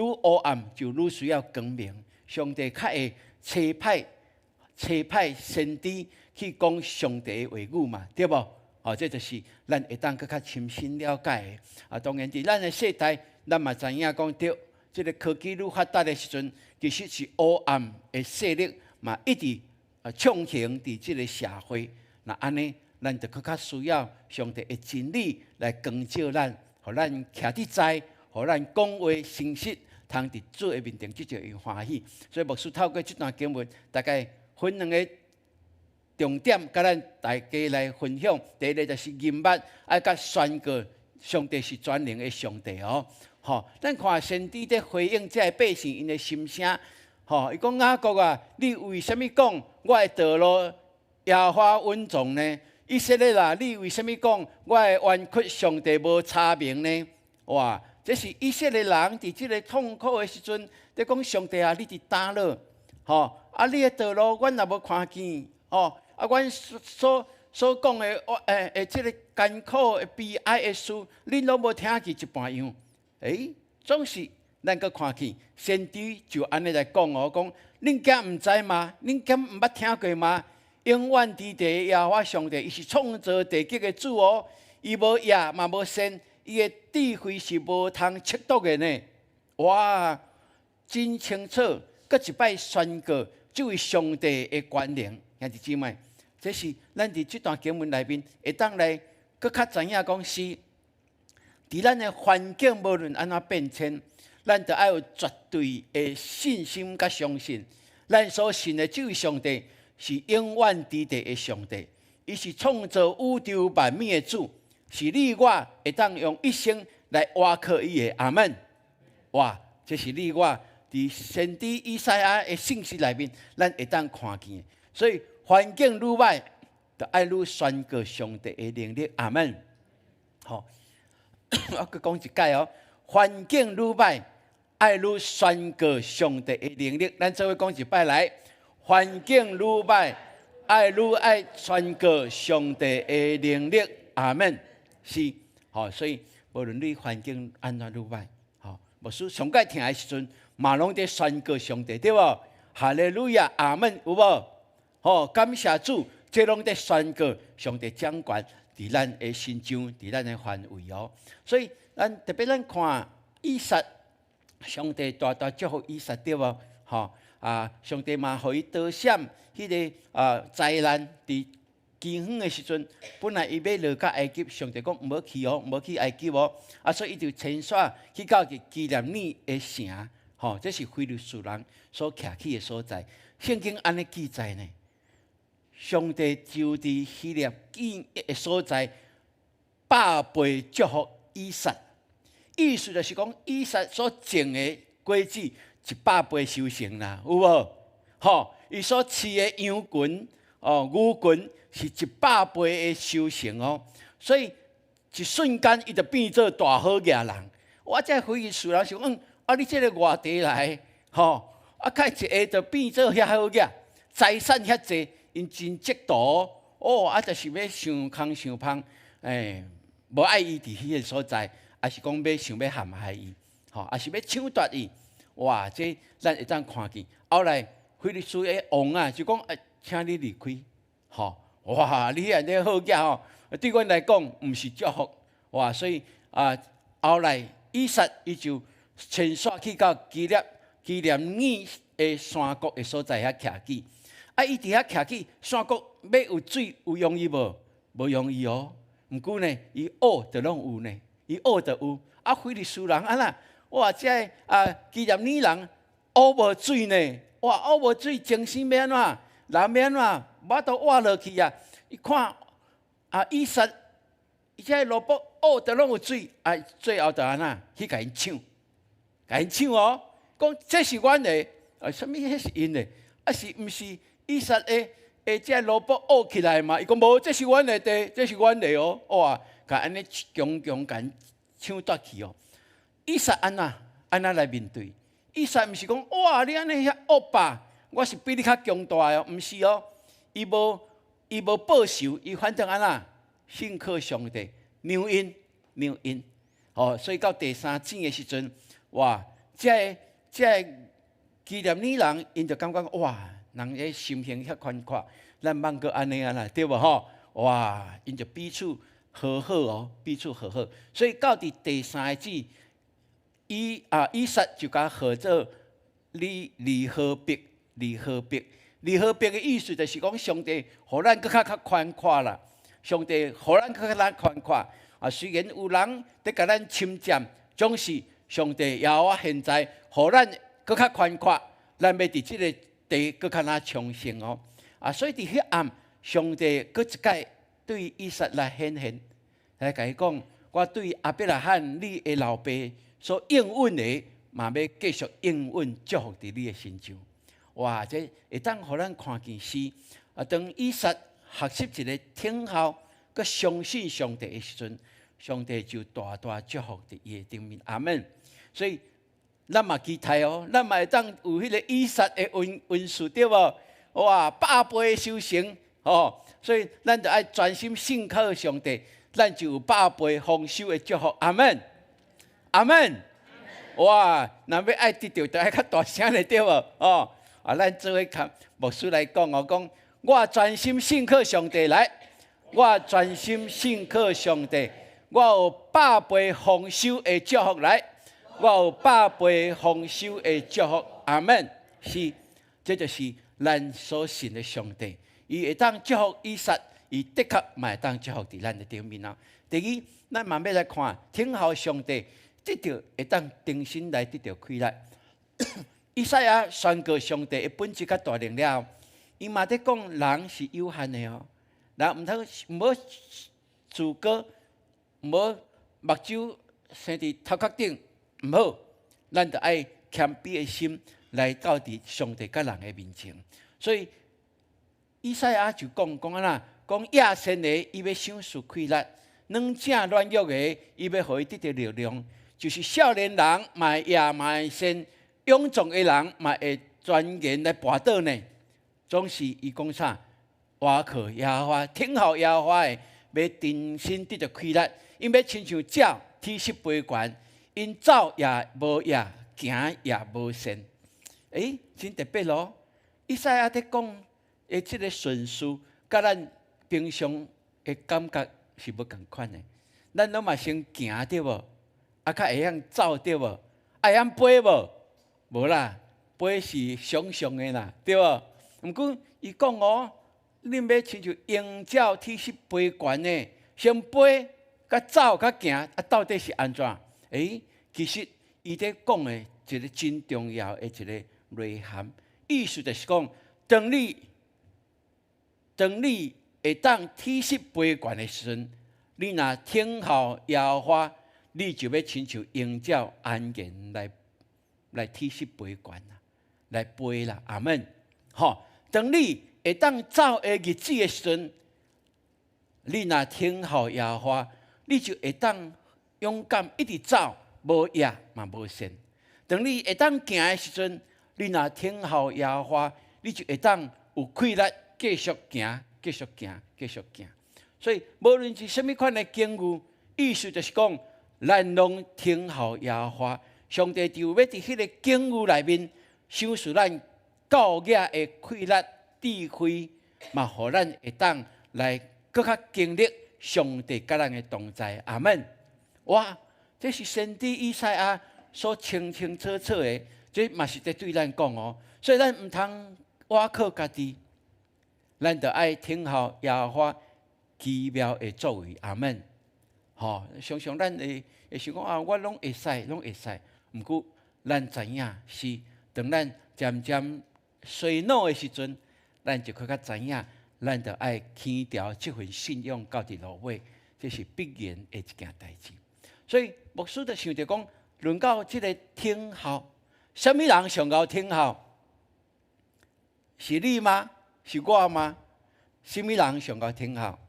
黑暗就愈需要光明。上帝较会差派先知去讲上帝的话语嘛，对无？这就是咱会当更较深深了解的当然，伫咱的世代，咱嘛知影讲对。这个科技愈发达的时阵，其实是黑暗的势力嘛，一直畅行伫这个社会。那安尼，咱就更加需要上帝的真理来光照咱，互咱徛伫在，互咱讲话诚实，通伫主的面前即就会欢喜。所以牧师透过这段经文，大概分两个重点，甲咱大家来分享。第一个就是认捌爱甲宣告，上帝是全能的上帝咱看先知在回应这百姓因的心声，伊讲雅各你为什么讲我的道路耶和华稳重呢？以色列你为什么讲我的冤屈上帝无查明呢？哇，这是以色列人伫这个痛苦的时阵，在讲上帝你伫倒落，你的道路阮也无看见，阮所讲的这个艰苦的悲哀的事，恁拢无听见一半样。总是咱阁看见先知就安尼来讲讲恁敢毋知吗？恁敢毋捌听过吗？永远伫地耶和华上帝，伊是创造地极的主伊无夜嘛无sen，伊的智慧是无通测度的呢。哇，真清楚，阁一摆宣告这位上帝的权能，兄弟姊妹，这是咱伫这段经文内面会当来阁较知影讲是。伫咱的环境无论安怎变迁，咱就要有绝对的信心甲相信，咱所信的这位上帝是永远伫地的上帝，伊是创造宇宙万物的主，是你我会当用一生来挖克伊的阿门。哇，这是你我伫先知以赛亚的信息内面，咱会当看见的。所以环境愈歹，就爱愈宣告上帝的能力。阿门。好，我佮讲一解哦，环境愈歹，爱愈宣告上帝的能力。咱做伙讲一摆来，环境愈歹，爱宣告上帝的能力。阿门。是，好，所以无论你环境安怎愈歹，好，牧师上届听的时阵，嘛拢在宣告上帝，对无？哈利路亚，阿门，有无？好，感谢主，这拢在宣告上帝掌权伫咱的心中，伫咱的范围哦。所以，特别咱看以撒，上帝大大祝福以撒，对无？上帝嘛，互伊躲闪迄个灾难伫。饥荒的时阵，本来伊要落到埃及，上帝讲唔好去哦，唔好去埃及哦。所以伊就牵线去到基念尼的城，这是非利士人所徛起的所在。圣经安尼记载呢，上帝就伫希腊建的所在百倍祝福以撒，意思就是讲以撒所种的果子100倍收成啦，有无？伊所饲的羊群、牛群是100倍的收成哦。所以一瞬间，伊就变做大好野人。我这非利士人想讲，你这个外地来，开一下就变做遐好野，财产遐济，因真嫉妒就是要想空想芳，无爱伊伫迄个所在，也是讲想要陷害伊，也是要抢夺伊。哇！这咱会当看见。后来非利士的王啊，就讲请你离开，哇！你安尼好野对阮来讲毋是祝福。哇！所以后来以撒伊就牵线去到基念尼的山谷的所在遐徛起。伊伫遐徛起，山谷要有水有容易无？无容易哦。毋过呢，伊蚵就拢有呢，伊蚵就有。非利士人安那？哇！这基念尼人蚵无水呢？哇！蚵无水，精神要安怎？人要安怎？我都活落去啊！伊看以撒，伊这萝卜蚵都拢有水，最后就安那去甲因抢哦！讲这是阮的，什么迄是因的？是毋是以撒的这萝卜蚵起来嘛？伊讲无，这是阮的地，这是阮的哦！哇！甲安尼强甲因抢夺去哦！以撒安那来面对？以撒毋是讲哇，你安尼遐恶霸，我是比你较强大哦，毋是哦。伊无报仇，伊反正安那信靠上帝，让因。所以到第3章的时阵，哇，这基念尼人，因就感觉哇，人的心胸遐宽阔，咱莫阁安尼啦，对无哇，因就彼此和好哦，彼此和好。所以到第3节，以撒就甲合做离合别。离合别的意思就是讲，上帝互咱更较宽阔啦。上帝互咱更较宽阔。虽然有人在甲咱侵占，总是上帝也我现在互咱更较宽阔，咱要伫即个地更较昌盛哦。所以伫迄暗，上帝搁一届对以撒来显现，来甲伊讲：我对亚伯拉罕你的老爸所应允的，嘛要继续应允祝福伫你的身上。哇！这会当互咱看见是当以撒学习一个听候，佮相信上帝的时阵，上帝就大大祝福伫伊的顶面。阿门。所以咱嘛期待哦，咱嘛会当有迄个以撒的运势，对无？哇，100倍的收成所以咱就爱专心信靠上帝，咱就有100倍丰收的祝福。阿门，阿门。哇！若要爱得到，就爱较大声的，对无？咱做伙看牧师来讲讲我专心信靠上帝来，我专心信靠上帝，我有100倍丰收的祝福来，我有100倍丰收的祝福。阿门。是，这就是咱所信的上帝，伊会当祝福以撒，伊的确嘛会当祝福伫咱的顶面啊。第二，咱慢慢来看，听候上帝，得到会当重新来得到快乐。以赛亚宣告上帝的本质甲大能了，伊嘛在讲人是有限的哦，人毋好自高，毋好目睭生伫头壳顶毋好，咱就爱谦卑的心来到伫上帝甲人的面前。所以以赛亚就讲安那，讲亚仙的伊要享受快乐，软正软弱的伊要互伊得到力量，就是少年人嘛也嘛先勇壮的人嘛会专言来跋倒呢。总是伊讲啥？倚靠耶和华，听候耶和华的，要真心得到快乐。因要亲像鸟，体色飞悬，因走也无野，行也无线。真特别咯！以赛亚在讲的这个顺序，甲咱平常的感觉是无共款的。咱拢嘛先行对无？啊，较会晓走对无？会晓飞无？无啦，飞是想象的啦，对无？毋过伊讲哦，恁要亲像鹰鸟，体色飞悬的，先飞。甲走甲行啊，到底是安怎？其实伊在讲的一个真重要的一个内涵，意思就是讲，当你会当体色飞悬的时阵，你若听候耶和华，你就要亲像鹰鸟安然来体色飞悬啦，来飞啦。阿门。当你会当走的日子的时阵，你若听候耶和华，你就会当勇敢一直走，无野嘛无线。当你会当行的时阵，你若听候耶和华，你就会当有快乐，继续行，继续行，继续行。所以无论是甚物款的境遇，意思就是讲，咱拢听候耶和华，上帝就要伫迄个境遇内面，享受咱教业的快乐、智慧，嘛，互咱会当来更较经历。上帝甲咱的同在，阿门。哇，这是先知以赛亚所清清楚楚的，这嘛是在对咱讲哦。所以咱毋通倚靠家己，咱着爱听候耶和华奇妙的作为，阿门。常常咱会想讲啊，我拢会使，拢会使。毋过咱知影是，当咱渐渐衰老的时阵，咱就更较知影。咱就爱牵调这份信仰到伫落尾，这是必然的一件代志。所以牧师就想着讲，论到这个听候，什么人上高听候？是你吗？是我吗？什么人上高听候？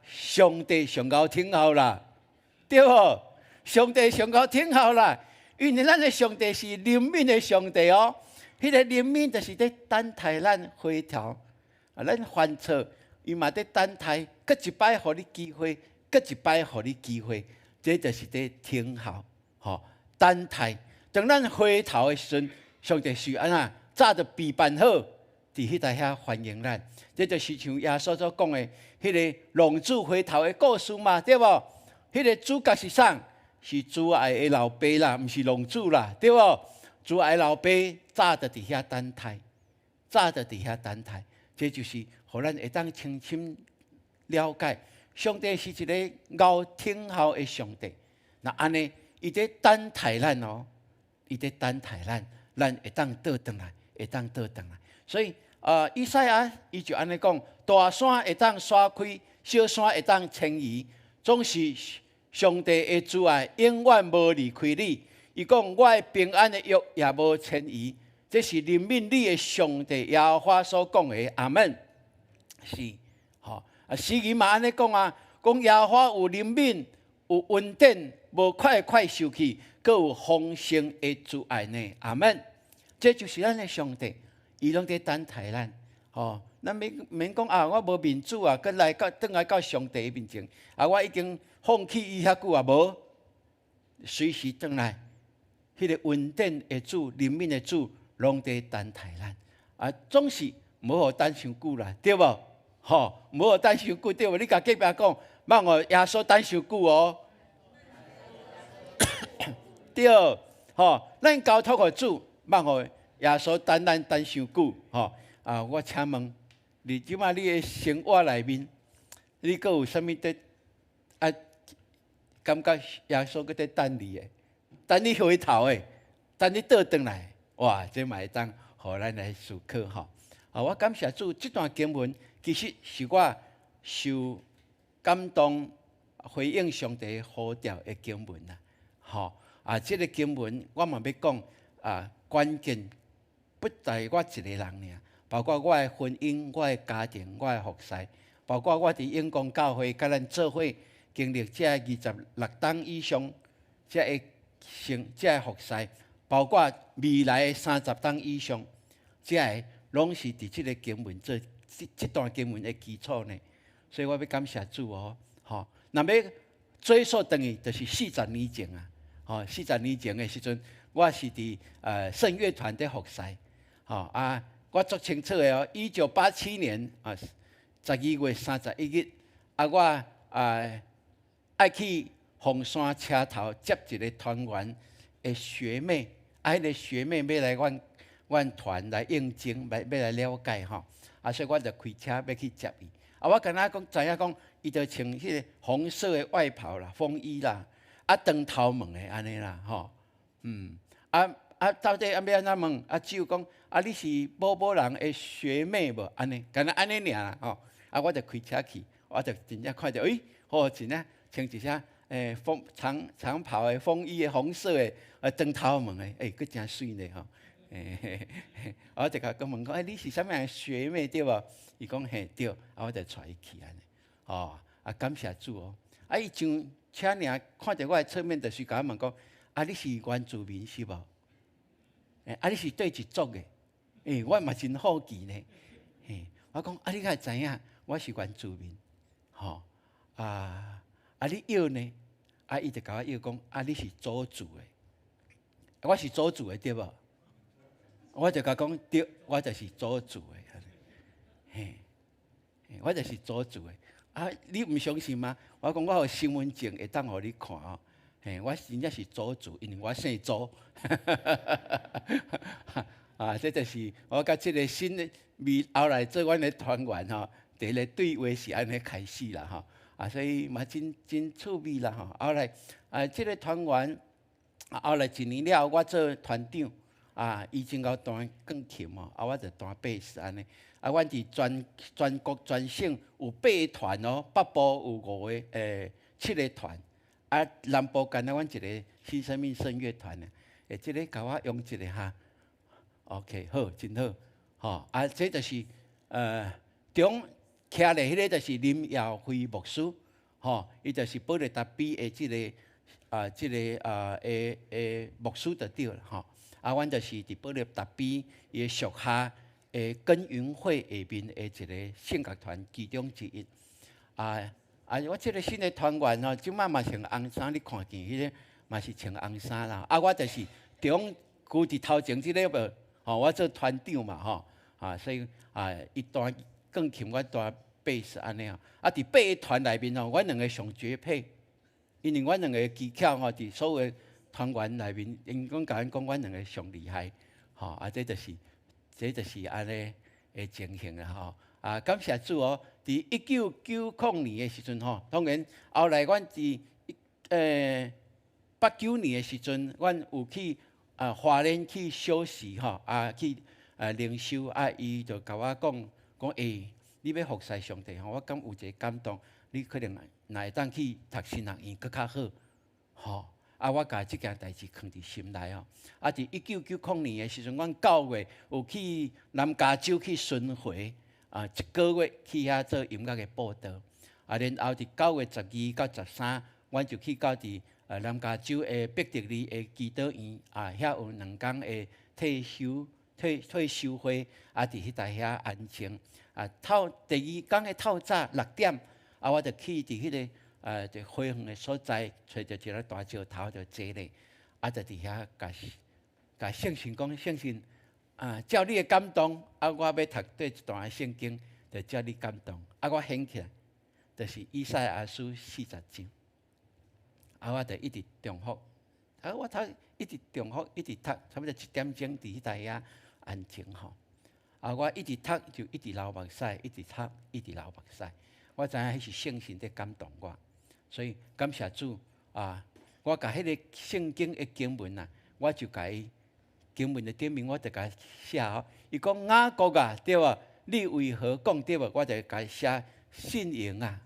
上帝上高听候啦，对无？上帝上高听候啦，因为咱的上帝是怜悯的上帝哦。迄个怜悯就是在等待咱回头。咱犯错，伊嘛在等待，搁一摆互你机会，搁一摆互你机会，这就是在听候，等待。当咱回头的时阵，上帝是安那早就备办好，伫迄搭遐欢迎咱。这就是像耶稣所讲的，迄个浪子回头的故事嘛，对无？迄个主角是啥？是主爱的老爸啦，毋是浪子啦，对无？主爱老爸早就伫遐等待，早就伫遐等待。这就是互咱会当清清了解，上帝是一个熬听候的上帝。那安尼，伊在等待咱哦，伊在等待咱，咱会当倒转来，会当倒转来。所以以赛亚伊就安尼讲：大山会当刷开，小山会当迁移，总是上帝的主爱永远无离开你。伊讲：我的平安的约也无迁移。这是怜悯你的上帝耶和华所讲的，阿门。是，诗人嘛安尼讲啊，讲耶和华有怜悯，有恩典，无快快受气，阁有丰盛的主爱呢，阿门。这就是咱的上帝，伊拢在等待咱。咱免讲啊，我无民主啊，转来到上帝面前啊，我已经放弃伊遐久啊，无，随时转来，迄个恩典的主、怜悯的主。拢在等待咱，总是无好等伤久啦，对无？无好等伤久，对无？你甲隔壁讲，莫互耶稣等伤久哦。对，咱交托互主，莫互耶稣等咱等伤久。我请问，你即马你的生活内面，你阁有啥物在感觉耶稣搁在等你的，等你回头的，等你倒转来？哇，这嘛会当互咱来思考吼。我感谢主，这段经文其实是我受感动回应上帝呼召的经文啦，吼这个经文我嘛要讲关键不在我一个人尔，包括我的婚姻、我的家庭、我的服侍，包括我伫永光教会甲咱做伙经历这26档以上这个服侍，包括未来的30档以上，这个拢是伫这个经文做这段经文的基础呢。所以我要感谢主哦，吼，那要追溯等于就是40年前啊，吼，40年前的时阵，我是伫圣乐团的服侍，吼我足清楚的哦，1987年12月31日，我爱去凤山车头接一个团员的学妹，迄个学妹要来阮团来应征，要来了解吼，所以我就开车要去接伊。我敢若讲知影讲，伊就穿迄个红色的外袍啦、风衣啦，长头毛的安尼啦，吼，到底要安怎问？只有讲你是某某人的学妹无？安尼，敢若安尼尔啦，吼。我就开车去，我就真正看到，真正穿一身长袍的风衣的红色的，长头毛的，佫真水呢，吼。我就甲佮问讲，你是啥物样学妹对无？伊讲嘿对，我就带伊去安尼，感谢主哦。伊上车尔看到我的侧面，就是甲我问讲，你是原住民是无？你是对一族的？我嘛真好奇呢。我讲你敢会知影我是原住民？吼你摇呢？伊就甲我摇讲，你是祖族的？我是祖族的对无？我就甲讲对，我就是祖族的。我就是祖族的。你唔相信吗？我讲我有身份证会当互你看哦。我真正是祖族，因为我姓祖。这就是我甲这个新的后来做阮的团员吼，第一个对话是安尼开始啦吼。所以嘛真趣味啦吼。后来这个团员后来1年了，我做团长伊真够弹钢琴哦，我就弹贝斯安尼。阮伫全国全省有8个团哦，北部有7个团，南部干阮一个新生命圣乐团呢。这个甲我用一个哈 ，OK 好，真好，吼这就是中徛咧迄个就是林耀辉牧师，吼，伊就是保利达比的这个牧师就对了吼。阮就是伫保利达比伊的属下。耕耘会下面的一个圣乐团其中之一。我这个新的团员吼，即摆嘛穿红衫，你看见迄个嘛是穿红衫啦。我就是中旧伫头前即个无，我做团长嘛吼，所以伊弹钢琴，我弹贝斯安尼伫8个团内面吼，阮2个上绝配，因为阮2个技巧吼，伫所有团员内面，因讲甲阮讲，阮2个上厉害，这就是安尼的情形啦吼。感谢主哦！伫1990年的时阵吼，当然后来阮伫89年的时阵，阮有去花莲去小时吼，去灵修伊就甲我讲你要服侍上帝吼，我敢有一个感动，你可能若会当去读神学院更较好，吼。我甲即件代志放伫心内哦。伫1990年的时阵，阮9月有去南加州去巡回，1个月去遐做音乐的报道。然后伫9月12到13，阮就去到伫南加州的伯特利的基督院，遐有2天的退休会，伫迄搭遐安静。第2天的透早6点，我就去伫迄个。就花园的所在，找着一个大石头就坐咧，就伫遐甲圣神讲圣神，照你的感动，我要读对一段圣经，就照你感动，我醒起来，就是以赛亚书40章，我就一直重复，我一直重复，一直读，差不多1点钟伫迄搭遐安静吼，我一直读就一直流目屎，一直读一直流目屎，我知影迄是圣神在感动我。所以感谢主我甲迄个圣经的经文我就甲伊经文的顶面，我就甲写伊讲雅各对无？你为何讲对无？我就甲伊写信用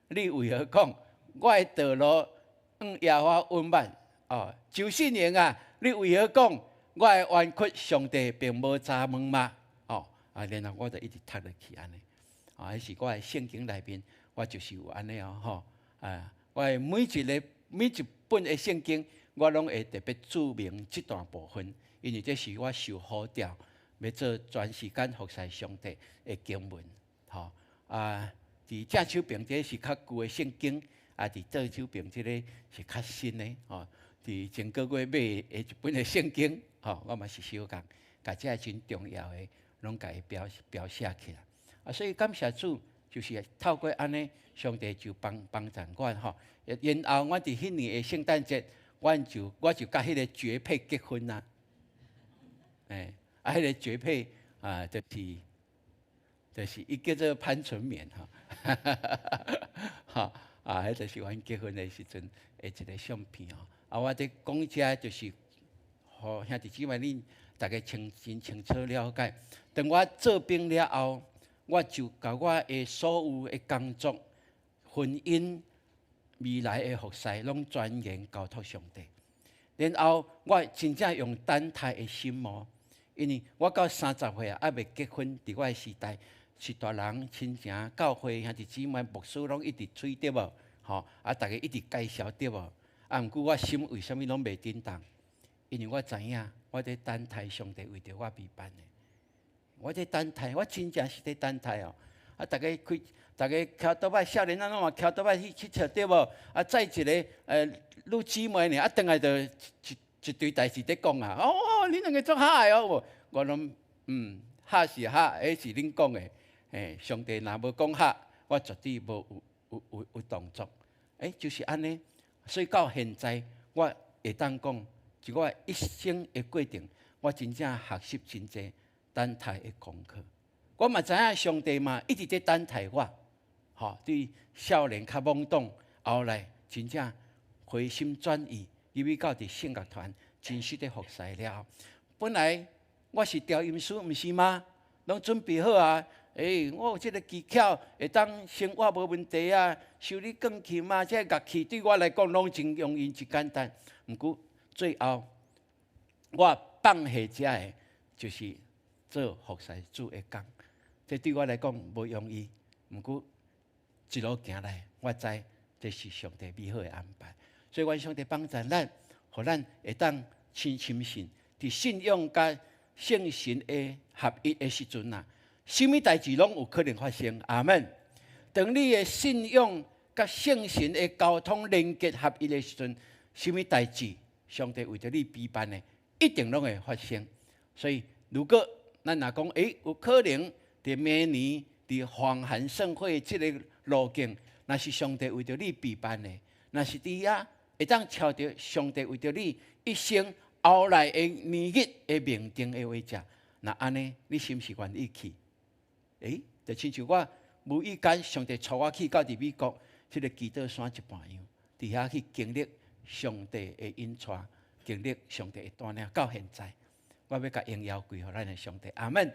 你为何讲？我的道路耶和华温满。哦，周信荣啊，你为何讲我的冤屈上帝并无查问吗？哦，然后我就一直读落去安尼。迄是我的圣经内面，我就是有安尼哦，吼，我的每一本的圣经，我拢会特别注明这段部分，因为这是我受呼召要做全时间服侍上帝的经文，吼，伫正手边这是较旧的圣经，伫左手边这个是较新的，吼，伫前个月买的一本的圣经，吼，我嘛是小共，甲这真重要的，拢甲伊标写起来。所以感谢主，就是透过安尼，上帝就帮助阮吼。然后我伫迄年的圣诞节，我就甲迄个绝配结婚啦。迄个绝配就是伊叫做潘纯棉吼，迄就是阮结婚的时阵的一个相片吼。我伫讲遮就是，互兄弟姊妹恁大家真清楚了解。等我做兵了后，我就把我的所有的工作、婚姻、未来的服侍，拢全然交托上帝。然后我真正用等待的心因为我到30岁还未结婚，伫我的时代，是大人、亲情、教会兄弟姊妹、牧师拢一直催对无？吼，大家一直介绍对无？毋过我心为什么拢袂振动？因为我知影，我在等待上帝为着我备办的。我在等待，我真正是在等待哦。大家翘倒摆，少年仔拢嘛翘倒摆去找对无？再一个女姊妹呢，转来就一堆代志在讲啊。哦，恁两个做好的哦。我拢好是好，迄是恁讲的。上帝若无讲好，我绝对无有动作。就是安尼。所以到现在，我会当讲，是我一生的过程，我真正学习真济。等待的功课，我嘛知影上帝嘛一直在等待我，吼，对少年较懵懂，后来真正回心转意，入去到伫圣乐团，真实的服侍了。本来我是调音师，毋是吗？拢准备好啊！我有即个技巧，会当生活无问题啊，修理钢琴啊，这乐器对我来讲拢真容易、真简单。毋过最后，我放下遮的，就是。做服侍主的工，这对我来讲无容易。毋过一路行来，我知这是上帝美好的安排。所以，愿上帝帮助咱，互咱会当深深信，伫信仰甲圣神的合一的时阵啊，什么代志拢有可能发生。阿门。当你的信仰甲圣神的交通连结合一的时阵，什么代志上帝为着你备办的，一定拢会发生。所以，如果咱若讲，有可能伫明年伫黄函盛会即个路径，若是上帝为着你备办的，若是伫遐会当朝着上帝为着你一生后来的年日的命定的话者，那安尼你是毋是愿意去？就亲像我无意间上帝带我去到伫美国即个基督山一半样，伫遐去经历上帝的引带，经历上帝的带领，到现在。我要甲荣耀归互咱的上帝，阿门！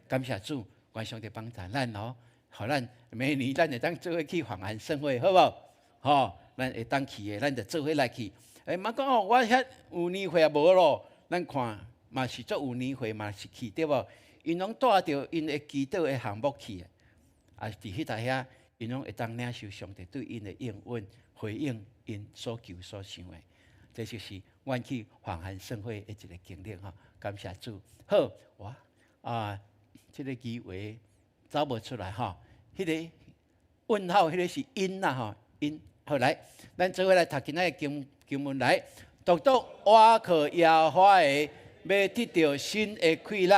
感谢主，愿上帝帮助咱哦，互咱明年咱会当做伙去黄函盛会，好无？吼，咱会当去的，咱就做伙来去。莫讲哦，我遐有年会也无咯。咱看嘛是做有年会嘛是去对无？因拢带着因的祈祷的项目去的，伫迄搭遐，因拢会当领受上帝对因的应允，回应因所求所想的。这就是阮去黄函盛会的一个经历吼。感谢主，好哇这个机会找无出来哈。迄个问号，迄个是因啦哈，因。好来，咱做伙来读今仔的经文来。独独倚靠耶和华的，要得到新的气力，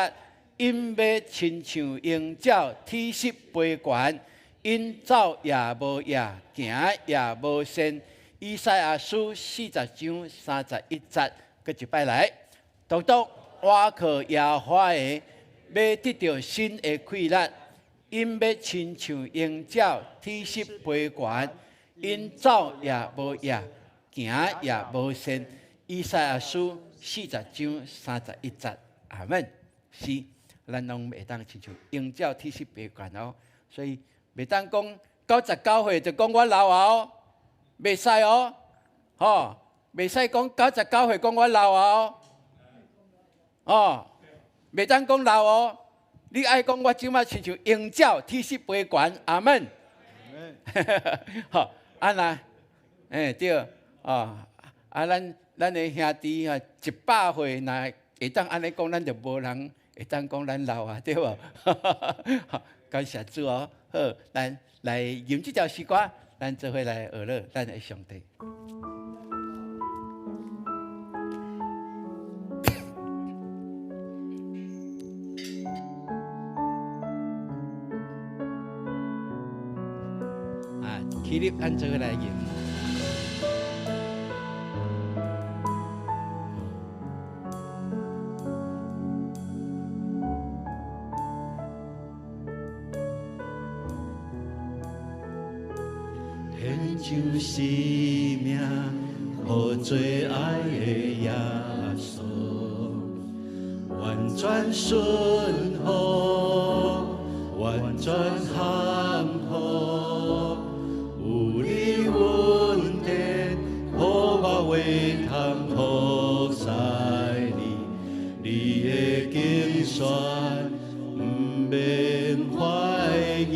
因要亲像鹰鸟体息飞悬，因走也无夜，行也无闲。以赛亚书40章31节，搁一摆来。独独倚靠耶和华的，要得到新的气力，因要亲像鹰鸟体息飞悬，因走也无夜，行也无闲。以赛亚书40章31节，阿门。是，咱拢袂当亲像鹰鸟体息飞悬哦，所以袂当讲99岁就讲我老哦。袂使哦，吼，袂使讲99岁讲我老哦，哦，袂当讲老哦，你爱讲我即马亲像鹰鸟体势飞悬，阿门。吼，安那，对，哦，咱的兄弟啊，100岁若会当安尼讲，咱就无人会当讲咱老啊，对无？感谢主哦，好，咱来吟这条诗歌，咱做伙来学乐咱的上帝。起立，咱做伙来吟。献上生命，予最爱的耶稣，完全顺服，完全降服。有你恩典，予我为通服侍你的竞选，不免怀疑。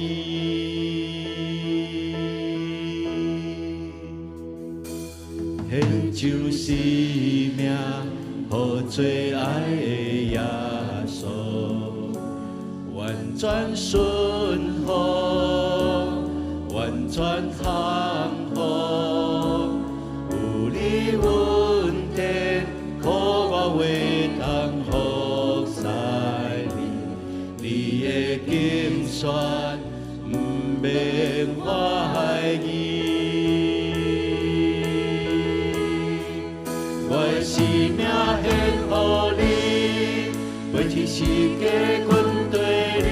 献上生命，予最爱的耶稣，完全顺服，完全降服。有你恩典，予我为通服侍你的竞选，不免怀疑。我生命献予你，为天世界军队你，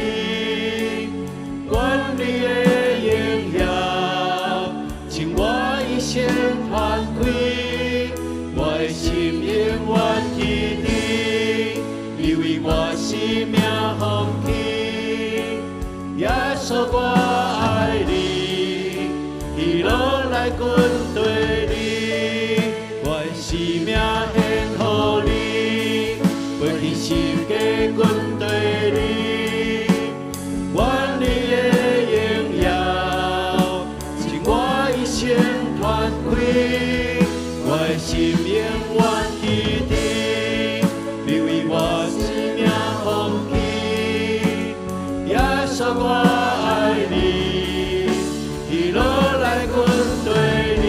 愿你的荣耀，请我一生传开。我的心永远记你，你为我生命放弃。耶稣我爱你，喜乐来军队你。生命献予你，为天世界军队你，愿你的荣耀，请我一生传开。我的心永远记你，你为我生命放弃。耶稣我爱你，喜乐来军队你。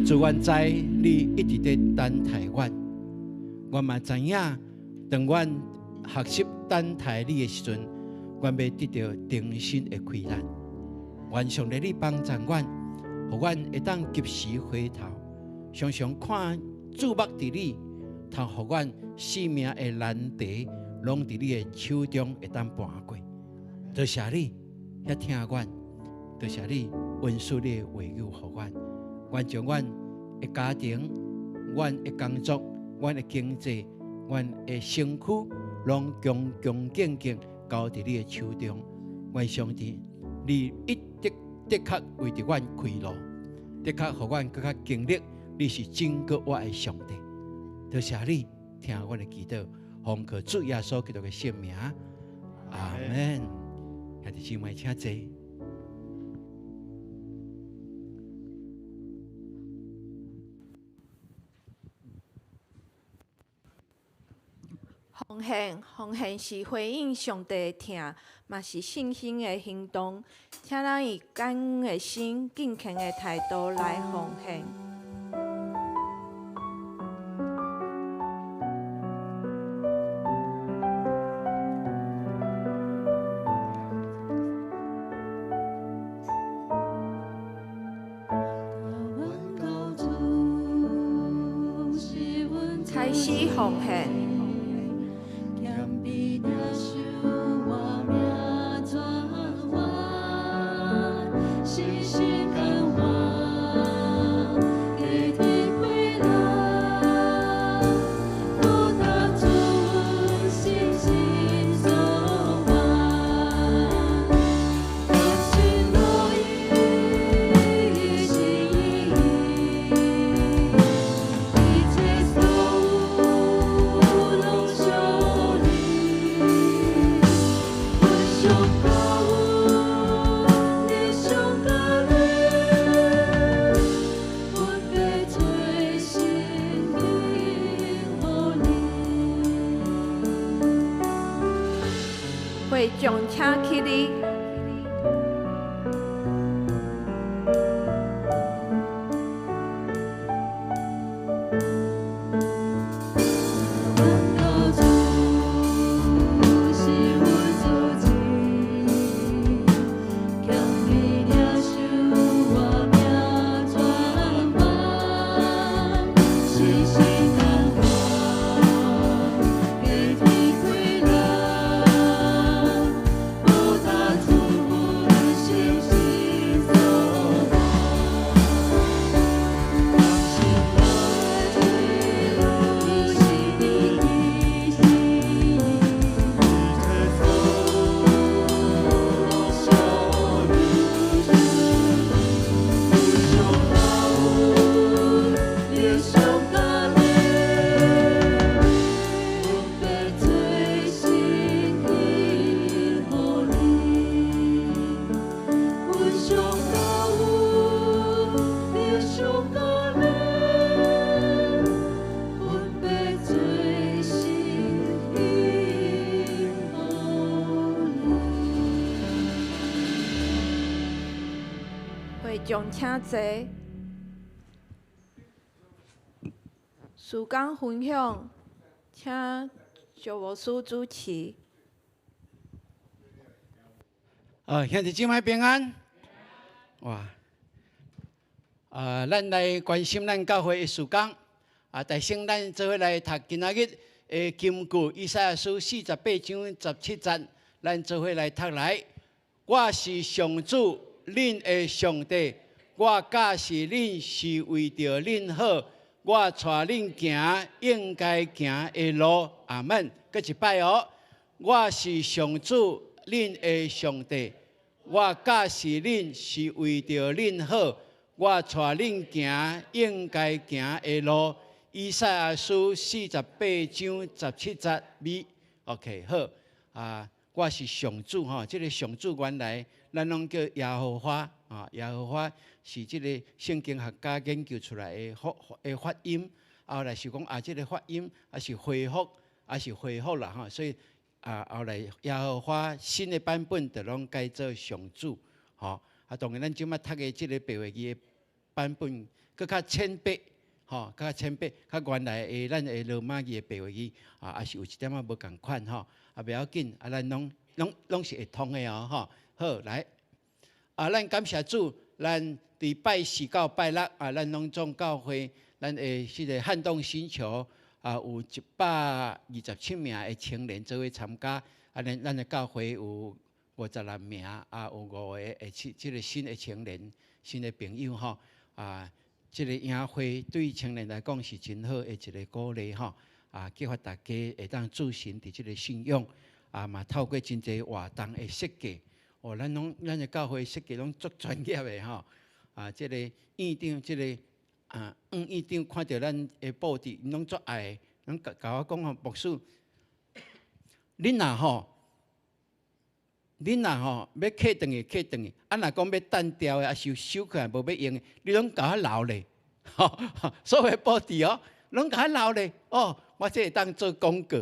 主，阮知你一直在等待阮，我嘛知影当阮学习等待你的时阵，阮要得到重新的开展。愿上帝你帮助阮，互阮会当及时回头，常常看注目伫你，通互阮生命的难题，拢伫你的手中会当搬过。多谢你遐听阮，多谢你温述你的话语互阮。愿将阮的家庭、阮的工作、阮的经济、阮的身躯，拢恭恭敬敬交伫你的手中。愿上帝，你的确为着阮开路，的确互阮更较经历你是拯救我的上帝。多谢你听阮的祈祷，奉靠主耶稣基督的圣名，阿门。兄弟姊妹，请坐。奉献是回应上帝的听，嘛是信心的行动。请咱以感恩的心、敬虔的态度来奉献。开始奉献。会众请起立。会众请坐。事工分享，请赵牧师主持。兄弟姊妹平安。哇！咱来关心咱教会的事工。大圣，咱做伙来读今仔日的金句，以赛亚书48章17节，咱做伙来读来。我是上主，恁的上帝，我假使恁是为着恁好，我带恁行应该行的路。阿门。搁一摆哦，我是上主，恁的上帝，我假使恁是为着恁好，我带恁行应该行的路。以赛亚书48章17节尾 ，OK 好我是上主吼，这个上主原来咱拢叫耶和华耶和华是这个圣经学家研究出来的发音，后来是讲这个发音是恢复啦吼，所以后来耶和华新的版本就拢改做上主吼，当然咱即马读的这个白话语的版本更较浅白。吼，较浅白，较原来的咱的罗马语的白话语也是有一点仔无共款吼，袂要紧，咱拢是会通的哦吼。好，来，咱感谢主，咱伫拜四到拜六咱拢总教会，咱的迄个撼动星球有127名的青年做伙参加，咱的教会有56名，有5个即个新的青年、新的朋友吼，即个营会对青年来讲是真好的一个鼓励吼，激发大家会当注心伫即个信仰，嘛透过真侪活动的设计，咱的教会设计拢足专业的吼，即个院长，即个院长看到咱的布置，拢足爱，拢甲我讲吼，牧师，恁若要客转去，若讲要单调的，收起来无要用的，你拢甲我留咧，所有布置拢甲我留咧，我这会当做广告，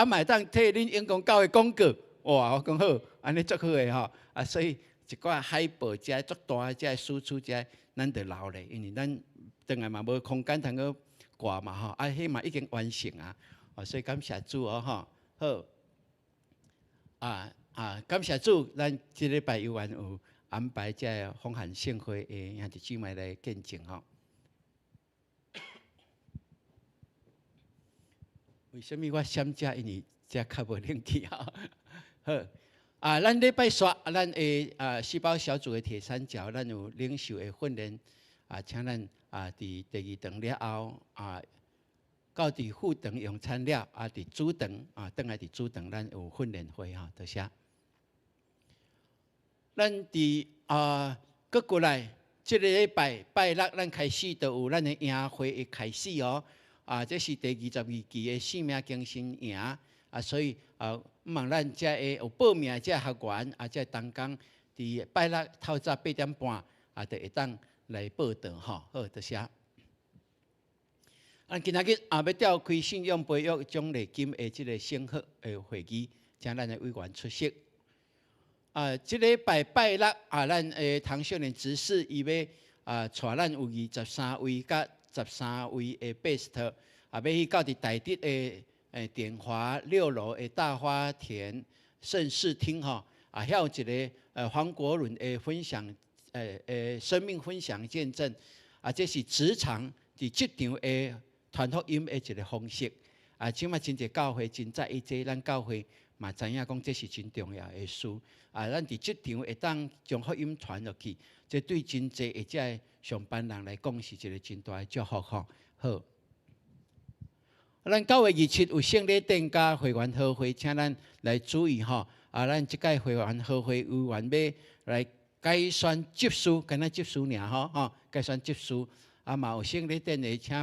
嘛会当替恁员工教的广告，哇，我讲好，安尼足好诶吼，所以一寡海报遮足大，遮输出遮，咱着留咧，因为咱当然嘛无空间通去挂嘛吼，迄嘛已经完成啊，所以感谢主吼，好，感谢主，咱即礼拜有缘有安排这风寒盛会的兄弟姊妹来见证吼。为什么我闪遮？因为遮较无冷气吼。好，咱礼拜三，咱的细胞小组的铁三角，咱有领袖的训练，请咱伫第2堂了后，到伫副堂用餐了，伫主堂转来伫主堂，咱有训练会吼，多谢。咱伫搁过来，即个礼拜拜六，咱开始就有咱的营会的开始哦。这是第22期的生命更新营所以毋望咱遮的有报名遮学员遮同工伫拜六透早8点半就会当来报道吼。好，多谢。今仔日要召开信仰培育奖励金的即个升学的会议，请咱的委员出席。即礼拜拜六咱的唐少年执事伊要带咱有23位甲13位的 best， 要去到伫台北的典华6楼的大花田盛事厅吼，遐有一个黄国伦的分享，生命分享见证，这是职场伫职场的传福音的一个方式。即马真侪教会真在意这，咱教会嘛知影讲这是真重要的事。咱伫职场会当将福音传落去，这对真侪或者上班人来讲是一个真大的祝福吼。好，咱9月27有圣礼典加会员好会，请咱来注意吼。咱即届会员好会有缘要来改选执事，干那执事尔吼，改选执事，嘛有圣礼典的，请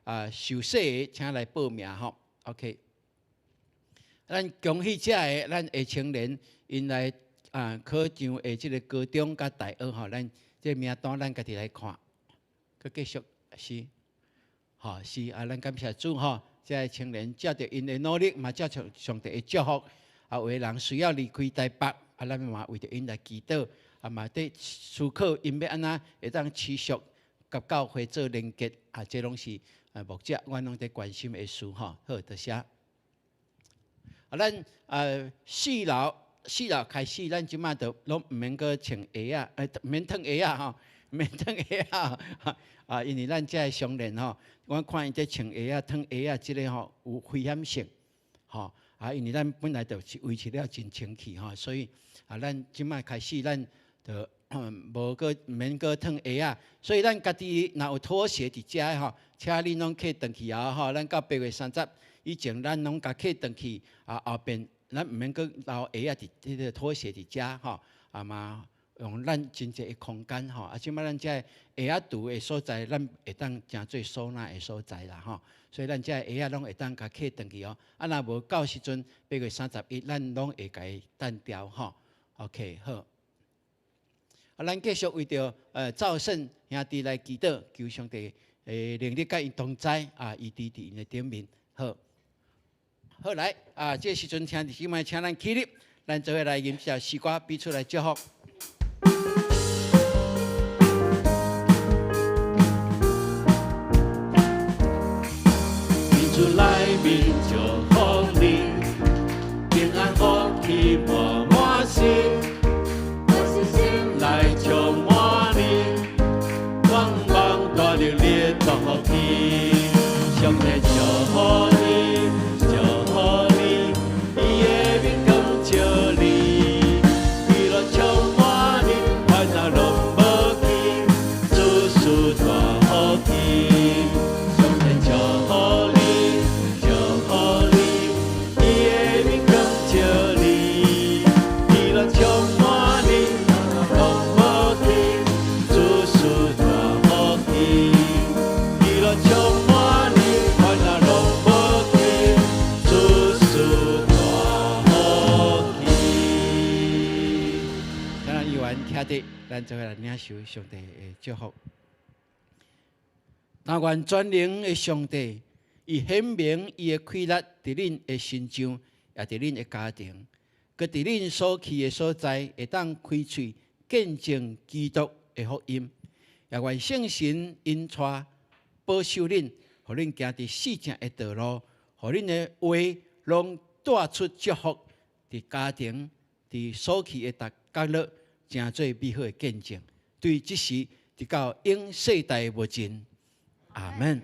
要受洗的，请来报名吼。OK， 咱恭喜遮个咱的青年，因来考上的即个高中甲大学吼，咱这名单咱家己来看，佮继续是，是咱感谢主吼，这个青年照着因的努力，嘛照着上帝的祝福，有的人需要离开台北，咱嘛为着因来祈祷，嘛在思考因要安怎会当持续甲教会做连结，这拢是目前阮拢在关心的事吼。好，多谢。咱4楼开始，咱即马就拢毋免搁穿鞋毋免脱鞋吼，毋免脱鞋因为咱遮商人吼，我看因这穿鞋脱鞋即个吼有危险性吼，因为咱本来就是维持了真清气吼，所以咱即马开始咱就无搁毋免搁脱鞋所以咱家己若有拖鞋伫遮吼，请恁拢客转去吼，咱到8月30以前，咱拢甲客转去后边。咱毋免搁留鞋伫迄个拖鞋伫遮吼，嘛用咱真济的空间吼，即摆咱遮鞋除的所在，咱会当诚做收纳的所在啦吼，所以咱遮鞋拢会当甲客转去哦。若无到时阵8月31，咱拢会甲伊单调吼。OK， 好。咱继续为着赵胜兄弟来祈祷，求上帝能力甲因同在伊伫因的顶面好。好来这时阵兄弟姊妹，请咱起立，咱做伙来吟一首诗歌，彼此来祝福。你，祝福你，平安福气满满心，来充满你，光芒大热烈祝福你，上帝祝福你，祝福你，伊的面光照你，喜乐充满你，烦恼拢无去，诸事大福气，上帝祝福你，祝福你，伊的面光照你，喜乐充满你，拢无去，诸事大福气，喜乐充满你，烦恼拢无去，诸事大福气。当然，有缘听得，咱就来领受上帝的祝福。但愿全能的上帝，伊显明伊的快乐伫恁的身上，也伫恁的家庭，佮伫恁所去的所在，会当开喙见证基督的福音。也愿圣神引带保守恁，互恁行伫四正的道路，互恁的话拢带出祝福，伫家庭、伫所去的角落，诚做美好的见证。对即时，直到永世代无尽。阿门。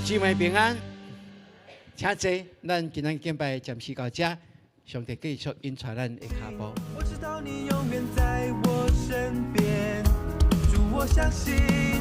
姊妹平安，请坐。咱今日敬拜暂时到这，上帝继续引带咱的脚步。我知道你永远在我身边，主，我相信。